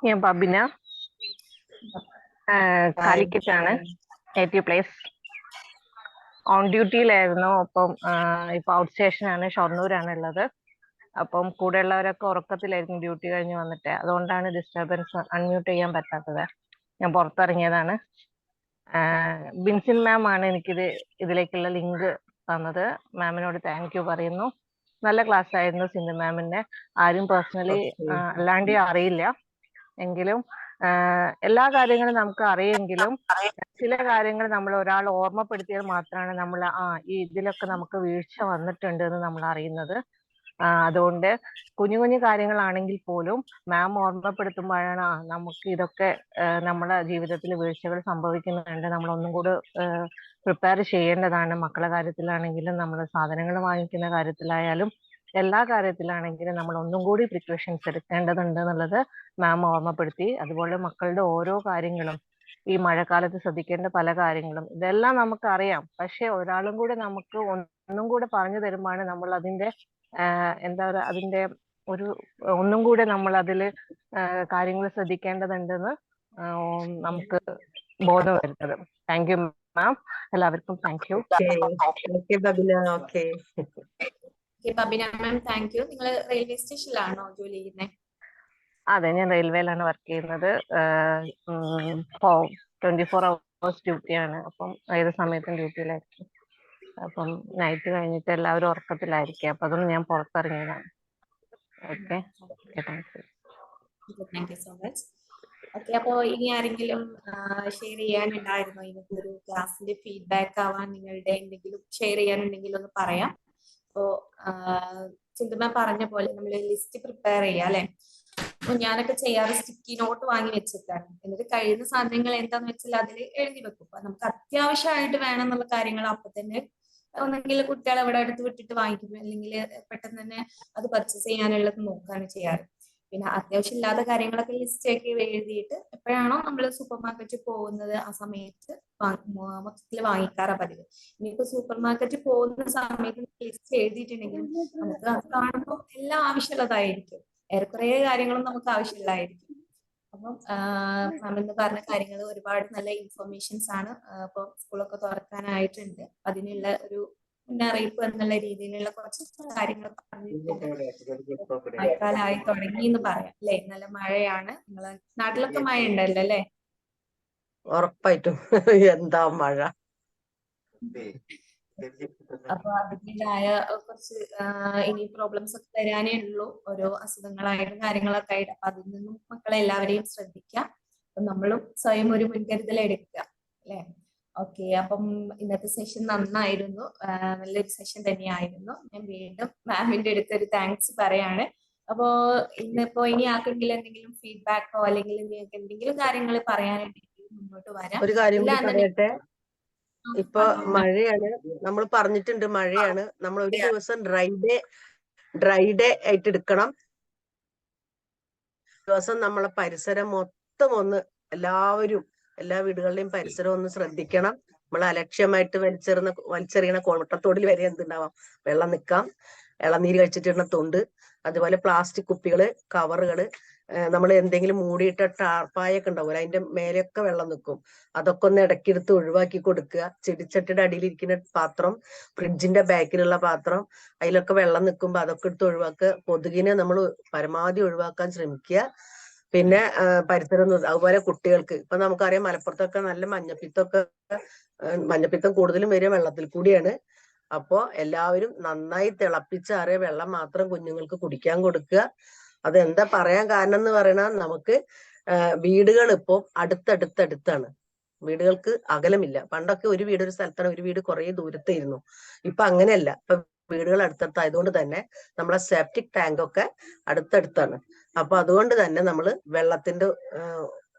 ഞാൻ ബബിന, കാലിക്കറ്റാണ്, നേറ്റീവ് പ്ലേസ്. ഓൺ ഡ്യൂട്ടിയിലായിരുന്നു. അപ്പം ഇപ്പൊ ഔട്ട് സ്റ്റേഷനാണ്, ഷൊർണൂരാണ് ഉള്ളത്. അപ്പം കൂടെ ഉള്ളവരൊക്കെ ഉറക്കത്തിലായിരിക്കും ഡ്യൂട്ടി കഴിഞ്ഞ് വന്നിട്ട്. അതുകൊണ്ടാണ് ഡിസ്റ്റർബൻസ്, അൺമ്യൂട്ട് ചെയ്യാൻ പറ്റാത്തത്. ഞാൻ പുറത്തിറങ്ങിയതാണ്. ബിൻസിൻ മാം ആണ് ഇതിലേക്കുള്ള ലിങ്ക് തന്നത്. മാമിനോട് താങ്ക് യു പറയുന്നു. നല്ല ക്ലാസ് ആയിരുന്നു സിന്ധു മാമിന്റെ. ആരും പേഴ്സണലി അല്ലാണ്ട് അറിയില്ല എങ്കിലും എല്ലാ കാര്യങ്ങളും നമുക്ക് അറിയെങ്കിലും ചില കാര്യങ്ങൾ നമ്മൾ ഒരാൾ ഓർമ്മപ്പെടുത്തിയാൽ മാത്രമാണ് നമ്മൾ ഇതിലൊക്കെ നമുക്ക് വീഴ്ച വന്നിട്ടുണ്ട് എന്ന് നമ്മൾ അറിയുന്നത്. അതുകൊണ്ട് കുഞ്ഞു കുഞ്ഞു കാര്യങ്ങളാണെങ്കിൽ പോലും മാം ഓർമ്മപ്പെടുത്തുമ്പോഴാണ് നമുക്ക് ഇതൊക്കെ നമ്മുടെ ജീവിതത്തിൽ വീഴ്ചകൾ സംഭവിക്കുന്നുണ്ട്, നമ്മൾ ഒന്നും കൂടെ പ്രിപ്പയർ ചെയ്യേണ്ടതാണ്. മക്കളുടെ കാര്യത്തിലാണെങ്കിലും നമ്മൾ സാധനങ്ങൾ വാങ്ങിക്കുന്ന കാര്യത്തിലായാലും എല്ലാ കാര്യത്തിലാണെങ്കിലും നമ്മൾ ഒന്നും കൂടി പ്രിക്കോഷൻസ് എടുക്കേണ്ടതുണ്ട് എന്നുള്ളത് മാം ഓർമ്മപ്പെടുത്തി. അതുപോലെ മക്കളുടെ ഓരോ കാര്യങ്ങളും, ഈ മഴക്കാലത്ത് ശ്രദ്ധിക്കേണ്ട പല കാര്യങ്ങളും ഇതെല്ലാം നമുക്കറിയാം. പക്ഷെ ഒരാളും കൂടെ നമുക്ക് ഒന്നും കൂടെ പറഞ്ഞു തരുമ്പോഴാണ് നമ്മൾ അതിന്റെ എന്താ പറയുക, അതിന്റെ ഒരു ഒന്നും കൂടെ നമ്മൾ അതില് കാര്യങ്ങൾ ശ്രദ്ധിക്കേണ്ടതുണ്ടെന്ന് നമുക്ക് ബോധം വരുന്നത്. Thank you ma'am. എല്ലാവർക്കും thank you. Babina ma'am thank you. നിങ്ങൾ റെയിൽവേ സ്റ്റേഷനിലാണോ ജോലി ചെയ്യുന്നത്? അതെ, ഞാൻ റെയിൽവേയിലാണ് വർക്ക് ചെയ്യുന്നത്. 24 hours ഡ്യൂട്ടിയാണ്. അപ്പം ഏത് സമയത്തും ഡ്യൂട്ടിയിലായിരിക്കും. അപ്പം നൈറ്റ് കഴിഞ്ഞിട്ട് എല്ലാവരും ഉറക്കത്തിലായിരിക്കും. അപ്പൊ അതൊന്നും ഞാൻ പുറത്തിറങ്ങിയതാണ്. Okay, thank you so much. Okay, അപ്പോ ഇനി ആരെങ്കിലും ഷെയർ ചെയ്യാനുണ്ടായിരുന്നോ? ഇന്നത്തെ ഒരു ക്ലാസ്സിന്റെ ഫീഡ്ബാക്ക് ആവാൻ നിങ്ങളുടെ എന്തെങ്കിലും ഷെയർ ചെയ്യാനുണ്ടെങ്കിൽ ഒന്ന് പറയാം. അപ്പോ ചിന്തുമ പറഞ്ഞ പോലെ നമ്മൾ ലിസ്റ്റ് പ്രിപ്പയർ ചെയ്യാം അല്ലെ. അപ്പൊ ഞാനൊക്കെ ചെയ്യാറ് സ്റ്റിക്കി നോട്ട് വാങ്ങി വെച്ചിട്ടാണ്. എന്നിട്ട് കഴിയുന്ന സാധനങ്ങൾ എന്താന്ന് വെച്ചാൽ അതിൽ എഴുതി വെക്കും. അപ്പൊ നമുക്ക് അത്യാവശ്യമായിട്ട് വേണം എന്നുള്ള കാര്യങ്ങൾ അപ്പൊ തന്നെ ഒന്നെങ്കിൽ കുട്ടികളെ അവിടെ അടുത്ത് വിട്ടിട്ട് വാങ്ങിക്കും, അല്ലെങ്കിൽ പെട്ടെന്ന് തന്നെ അത് പർച്ചേസ് ചെയ്യാനുള്ളത് നോക്കുകയാണ് ചെയ്യാറ്. പിന്നെ അത്യാവശ്യം ഇല്ലാത്ത കാര്യങ്ങളൊക്കെ ലിസ്റ്റ് ആക്കി എഴുതിയിട്ട് എപ്പോഴാണോ നമ്മൾ സൂപ്പർ മാർക്കറ്റിൽ പോകുന്നത് ആ സമയത്ത് മൊത്തത്തിൽ വാങ്ങിക്കാറാ പതിവ്. ഇനിയിപ്പോ സൂപ്പർ മാർക്കറ്റിൽ പോകുന്ന സമയത്ത് ലിസ്റ്റ് എഴുതിയിട്ടുണ്ടെങ്കിലും നമുക്ക് അത് കാണുമ്പോൾ എല്ലാം ആവശ്യമുള്ളതായിരിക്കും, ഏറെക്കുറെ കാര്യങ്ങളും നമുക്ക് ആവശ്യമുള്ളതായിരിക്കും. അപ്പം മാം ഇന്ന് പറഞ്ഞ കാര്യങ്ങൾ ഒരുപാട് നല്ല ഇൻഫർമേഷൻസ് ആണ്. ഇപ്പൊ സ്കൂളൊക്കെ തുറക്കാനായിട്ടുണ്ട്, അതിനുള്ള ഒരു മുന്നറിയിപ്പ് എന്നുള്ള രീതിയിലുള്ള കുറച്ച് കാര്യങ്ങൾ പറഞ്ഞിട്ടുണ്ട്. മഴക്കാലമായി തുടങ്ങി എന്ന് പറയാം അല്ലെ. നല്ല മഴയാണ്. നിങ്ങളെ നാട്ടിലൊക്കെ മഴ ഉണ്ടല്ലോ അല്ലെ? ഉറപ്പായിട്ടും. എന്താ മഴ. അപ്പൊ അതിൻ്റെതായ കുറച്ച് ഇനി പ്രോബ്ലംസ് ഒക്കെ വരാനേ ഉള്ളൂ, ഓരോ അസുഖങ്ങളായിട്ടും കാര്യങ്ങളൊക്കെ ആയിട്ട്. അപ്പൊ അതിൽ നിന്നും മക്കളെ എല്ലാവരെയും ശ്രദ്ധിക്കാം. അപ്പൊ നമ്മളും സ്വയം ഒരു മുൻകരുതൽ എടുക്കുക അല്ലെ. ഓക്കെ, അപ്പം ഇന്നത്തെ സെഷൻ നന്നായിരുന്നു, നല്ലൊരു സെഷൻ തന്നെയായിരുന്നു. ഞാൻ വീണ്ടും മാമിന്റെ അടുത്തൊരു താങ്ക്സ് പറയാണ്. അപ്പോ ഇന്നിപ്പോ ഇനി ആർക്കെങ്കിലും എന്തെങ്കിലും ഫീഡ്ബാക്കോ അല്ലെങ്കിൽ നിങ്ങൾക്ക് എന്തെങ്കിലും കാര്യങ്ങൾ പറയാനുണ്ടെങ്കിൽ മുന്നോട്ട് വരാം. ഒരു കാര്യം കൂടി പറയട്ടെ. ഇപ്പൊ മഴയാണ്, നമ്മൾ പറഞ്ഞിട്ടുണ്ട് മഴയാണ്. നമ്മൾ ഒരു ദിവസം ഡ്രൈ ഡേ ആയിട്ട് എടുക്കണം. ദിവസം നമ്മളെ പരിസരം മൊത്തം ഒന്ന് എല്ലാ വീടുകളുടെയും പരിസരം ഒന്ന് ശ്രദ്ധിക്കണം. നമ്മൾ അലക്ഷ്യമായിട്ട് വലിച്ചെറിയണ കോട്ടത്തോടിൽ വരെ എന്തുണ്ടാവാം, വെള്ളം നിൽക്കാം. ഇളനീര് കഴിച്ചിട്ടുള്ള തൊണ്ട്, അതുപോലെ പ്ലാസ്റ്റിക് കുപ്പികള്, കവറുകള്, നമ്മൾ എന്തെങ്കിലും മൂടിയിട്ട ടാർപ്പായൊക്കെ ഉണ്ടാവില്ല, അതിന്റെ മേലെയൊക്കെ വെള്ളം നിൽക്കും. അതൊക്കെ ഒന്ന് ഇടയ്ക്കെടുത്ത് ഒഴിവാക്കി കൊടുക്കുക. ചെടിച്ചട്ടിയുടെ അടിയിലിരിക്കുന്ന പാത്രം, ഫ്രിഡ്ജിന്റെ ബാക്കിലുള്ള പാത്രം, അതിലൊക്കെ വെള്ളം നിൽക്കുമ്പോൾ അതൊക്കെ എടുത്ത് ഒഴിവാക്കുക. കൊതുകിനെ നമ്മൾ പരമാവധി ഒഴിവാക്കാൻ ശ്രമിക്കുക. പിന്നെ പരിസരം അതുപോലെ കുട്ടികൾക്ക് ഇപ്പൊ നമുക്കറിയാം മലപ്പുറത്തൊക്കെ നല്ല മഞ്ഞപ്പിത്തം കൂടുതലും വരിക വെള്ളത്തിൽ കൂടിയാണ്. അപ്പോ എല്ലാവരും നന്നായി തിളപ്പിച്ചാറിയ വെള്ളം മാത്രം കുഞ്ഞുങ്ങൾക്ക് കുടിക്കാൻ കൊടുക്കുക. അതെന്താ പറയാൻ കാരണം എന്ന് പറയണ, നമുക്ക് വീടുകൾ ഇപ്പോൾ അടുത്തടുത്താണ്, വീടുകൾക്ക് അകലമില്ല. പണ്ടൊക്കെ ഒരു വീട് ഒരു സ്ഥലത്താണ്, ഒരു വീട് കുറെ ദൂരത്തായിരുന്നു. ഇപ്പൊ അങ്ങനെയല്ല. ഇപ്പൊ വീടുകൾ അടുത്തടുത്തായതുകൊണ്ട് തന്നെ നമ്മളെ സെപ്റ്റിക് ടാങ്ക് ഒക്കെ അടുത്തടുത്താണ്. അപ്പൊ അതുകൊണ്ട് തന്നെ നമ്മള് വെള്ളത്തിന്റെ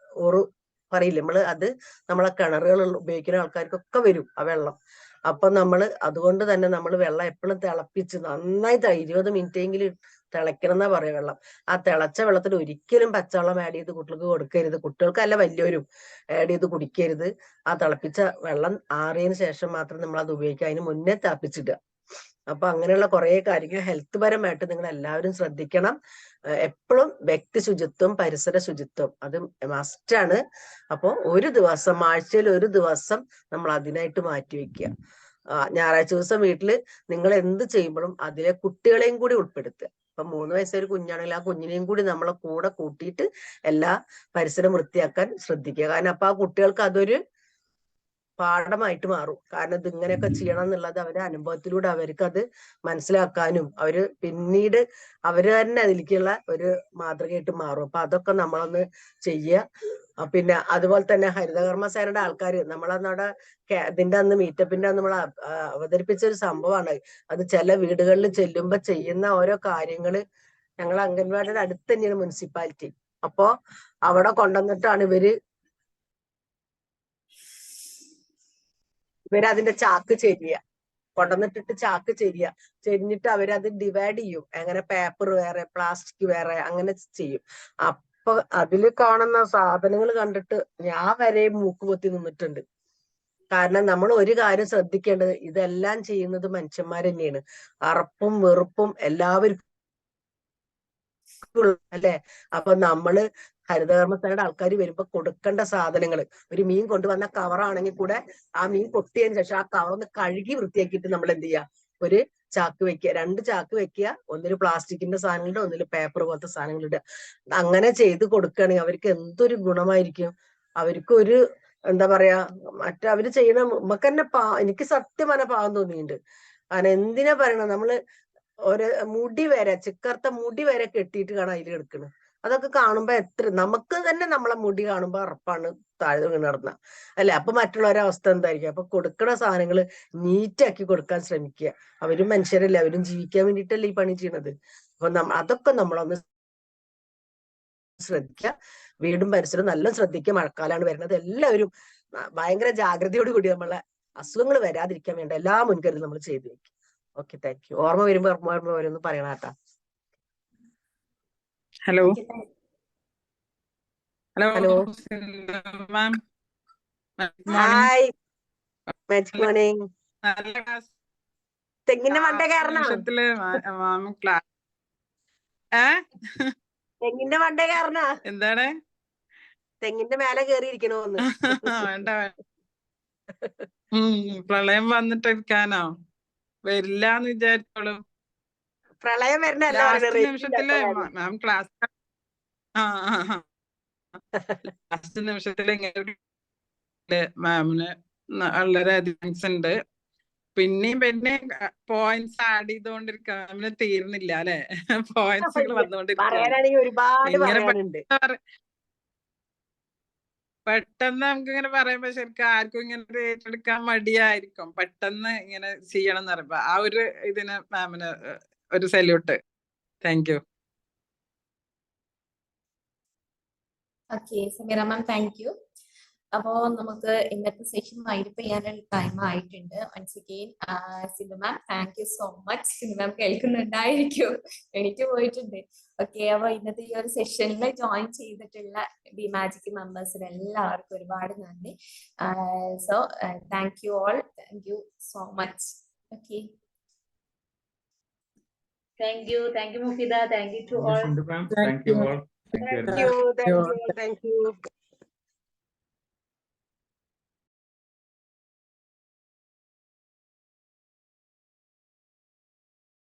പറയില്ലേ നമ്മള്, അത് നമ്മളെ കിണറുകൾ ഉപയോഗിക്കുന്ന ആൾക്കാർക്കൊക്കെ വരും ആ വെള്ളം. അപ്പൊ അതുകൊണ്ട് തന്നെ നമ്മൾ വെള്ളം എപ്പോഴും തിളപ്പിച്ച് നന്നായി 20 മിനിറ്റെങ്കിലും തിളയ്ക്കണം എന്നാ പറയാ വെള്ളം. ആ തിളച്ച വെള്ളത്തിൽ ഒരിക്കലും പച്ചവെള്ളം ആഡ് ചെയ്ത് കുട്ടികൾക്ക് കൊടുക്കരുത്. കുട്ടികൾക്കല്ല വലിയവരും ആഡ് ചെയ്ത് കുടിക്കരുത്. ആ തിളപ്പിച്ച വെള്ളം ആറിയതിനു ശേഷം മാത്രം നമ്മൾ അത് ഉപയോഗിക്കുക. അതിന് മുന്നേ തിളപ്പിച്ചിടുക. അപ്പൊ അങ്ങനെയുള്ള കുറെ കാര്യങ്ങൾ ഹെൽത്ത് പരമായിട്ട് നിങ്ങൾ എല്ലാവരും ശ്രദ്ധിക്കണം. എപ്പോഴും വ്യക്തി ശുചിത്വം, പരിസര ശുചിത്വം അത് മസ്റ്റാണ്. അപ്പൊ ആഴ്ചയിൽ ഒരു ദിവസം നമ്മൾ അതിനായിട്ട് മാറ്റിവെക്കുക. ഞായറാഴ്ച ദിവസം വീട്ടില് നിങ്ങൾ എന്ത് ചെയ്യുമ്പോഴും അതിലെ കുട്ടികളെയും കൂടി ഉൾപ്പെടുത്തുക. ഇപ്പൊ 3 വയസ്സൊരു കുഞ്ഞാണെങ്കിൽ ആ കുഞ്ഞിനെയും കൂടി നമ്മളെ കൂടെ കൂട്ടിയിട്ട് എല്ലാ പരിസരം വൃത്തിയാക്കാൻ ശ്രദ്ധിക്കുക. കാരണം അപ്പൊ ആ കുട്ടികൾക്ക് അതൊരു പാഠമായിട്ട് മാറും. കാരണം ഇത് ഇങ്ങനെയൊക്കെ ചെയ്യണം എന്നുള്ളത് അവരുടെ അനുഭവത്തിലൂടെ അവർക്ക് അത് മനസ്സിലാക്കാനും അവര് പിന്നീട് അവര് തന്നെ അതിലേക്കുള്ള ഒരു മാതൃകയായിട്ട് മാറും. അപ്പൊ അതൊക്കെ നമ്മളൊന്ന് ചെയ്യുക. പിന്നെ അതുപോലെ തന്നെ ഹരിതകർമ്മസേനയുടെ ആൾക്കാർ നമ്മളന്നവിടെ ഇതിന്റെ അന്ന് മീറ്റപ്പിന്റെ അന്ന് നമ്മൾ അവതരിപ്പിച്ച ഒരു സംഭവമാണ്. അത് ചില വീടുകളിൽ ചെല്ലുമ്പോ ചെയ്യുന്ന ഓരോ കാര്യങ്ങള്, ഞങ്ങൾ അംഗൻവാടിയുടെ അടുത്ത് തന്നെയാണ് മുനിസിപ്പാലിറ്റി. അപ്പോ അവിടെ കൊണ്ടുവന്നിട്ടാണ് ഇവരതിന്റെ ചാക്ക് കൊണ്ടുവന്നിട്ടിട്ട് ചാക്ക് ചെരിഞ്ഞിട്ട് അവരത് ഡിവൈഡ് ചെയ്യും. അങ്ങനെ പേപ്പർ വേറെ, പ്ലാസ്റ്റിക് വേറെ, അങ്ങനെ ചെയ്യും. അപ്പൊ അതില് കാണുന്ന സാധനങ്ങൾ കണ്ടിട്ട് ഞാൻ വരെ മൂക്ക് പൊത്തി നിന്നിട്ടുണ്ട്. കാരണം നമ്മൾ ഒരു കാര്യം ശ്രദ്ധിക്കേണ്ടത്, ഇതെല്ലാം ചെയ്യുന്നത് മനുഷ്യന്മാർ തന്നെയാണ്. അറപ്പും വെറുപ്പും എല്ലാവർക്കും അല്ലെ. അപ്പൊ നമ്മള് ഹരിതകർമ്മസേനയുടെ ആൾക്കാർ വരുമ്പോ കൊടുക്കേണ്ട സാധനങ്ങൾ, ഒരു മീൻ കൊണ്ടുവന്ന കവറാണെങ്കിൽ കൂടെ ആ മീൻ പൊട്ടിയതിനു ശേഷം ആ കവറൊന്ന് കഴുകി വൃത്തിയാക്കിയിട്ട് നമ്മൾ എന്ത് ചെയ്യുക, ഒരു ചാക്ക് വെക്കുക, 2 ചാക്ക് വെക്കുക. ഒന്നില് പ്ലാസ്റ്റിക്കിന്റെ സാധനങ്ങളുടെ, ഒന്നില് പേപ്പർ പോലത്തെ സാധനങ്ങളുടെ. അങ്ങനെ ചെയ്ത് കൊടുക്കുകയാണെങ്കിൽ അവർക്ക് എന്തൊരു ഗുണമായിരിക്കും. അവർക്ക് ഒരു എന്താ പറയാ, അവര് ചെയ്യണ നമുക്ക് തന്നെ എനിക്ക് സത്യം പറഞ്ഞ പാവം തോന്നിയിട്ടുണ്ട്. കാരണം എന്തിനാ പറയണത്, നമ്മള് മുടി വരെ, ചിക്കർത്ത മുടി വരെ കെട്ടിയിട്ട് കാണാൻ അതിൽ കിടക്കണ്. അതൊക്കെ കാണുമ്പോ നമുക്ക് തന്നെ നമ്മളെ മുടി കാണുമ്പോ ഉറപ്പാണ് താഴെ വീണർന്ന അല്ലെ. അപ്പൊ മറ്റുള്ളവരുടെ അവസ്ഥ എന്തായിരിക്കും. അപ്പൊ കൊടുക്കണ സാധനങ്ങൾ നീറ്റാക്കി കൊടുക്കാൻ ശ്രമിക്കുക. അവരും മനുഷ്യരല്ലേ, അവരും ജീവിക്കാൻ വേണ്ടിയിട്ടല്ലേ ഈ പണി ചെയ്യണത്. അപ്പൊ അതൊക്കെ നമ്മളൊന്ന് ശ്രദ്ധിക്കുക. വീടും പരിസരവും നല്ല ശ്രദ്ധിക്കുക. മഴക്കാലാണ് വരുന്നത്, എല്ലാവരും ഭയങ്കര ജാഗ്രതയോട് കൂടി നമ്മളെ അസുഖങ്ങൾ വരാതിരിക്കാൻ വേണ്ട എല്ലാ മുൻകരുതലും നമ്മൾ ചെയ്തു വെക്കും. Okay, thank U. ഓർമ്മ വരുമ്പോ വരുമെന്ന് പറയണ കേട്ടാ. ഹലോ ഹലോ, മാം, ഹായ്, മാജിക് മോർണിംഗ്. നല്ല ക്ലാസ്. തെങ്ങിന്റെ മണ്ട കയറണ, നിമിഷത്തില് മാം ക്ലാസ് തെങ്ങിന്റെ മണ്ട കയറണ, എന്താണ്? തെങ്ങിന്റെ മേലെ കേറിയിരിക്കണോന്ന്. വേണ്ട, പ്രളയം വന്നിട്ടിരിക്കാനോ? വരില്ലാന്ന് വിചാരിച്ചോളൂ. പ്രളയം വരുന്ന ലാസ്റ്റ് നിമിഷത്തില് മാം ക്ലാസ് ലാസ്റ്റ് നിമിഷത്തില് ഇങ്ങനെ മാമിന് വളരെയധികം താങ്ക്സ് ഉണ്ട്. പിന്നെയും പോയിന്റ്സ് ആഡ് ചെയ്തുകൊണ്ടിരിക്കുക, മാമിന് തീർന്നില്ല അല്ലെ? പോയിന്റ്സുകൾ പറയാനാണെങ്കിൽ ഒരുപാട് പറയാനുണ്ട്. പെട്ടെന്ന് നമുക്ക് ഇങ്ങനെ പറയുമ്പോ ശരിക്കും ആർക്കും ഇങ്ങനെ ഏറ്റെടുക്കാൻ മടിയായിരിക്കും. പെട്ടെന്ന് ഇങ്ങനെ ചെയ്യണം എന്ന് പറയുമ്പോ ആ ഒരു ഇതിന് മാമിന് ഒരു salute. Thank you. Okay Sameera ma'am, thank you. അപ്പോ നമുക്ക് ഇന്നത്തെ സെഷൻ വൈൻഡപ്പ് ചെയ്യാനുള്ള ടൈം ആയിട്ടുണ്ട്. Once again Sindhu ma'am, thank you so much. Sindhu ma'am കേൾക്കുന്നുണ്ടായിരിക്കും, എണീറ്റ് പോയിട്ടുണ്ട്. ഓക്കെ, അപ്പൊ ഇന്നത്തെ ഈ ഒരു സെഷനിൽ ജോയിൻ ചെയ്തിട്ടുള്ള ബി മാജിക് മെമ്പേഴ്സിന് എല്ലാവർക്കും ഒരുപാട് നന്ദി. So thank you all, thank you so much. Okay, Thank you, Mufida. Thank you to all. Thank you, ma'am. Thank you all. Thank you very much. Thank you.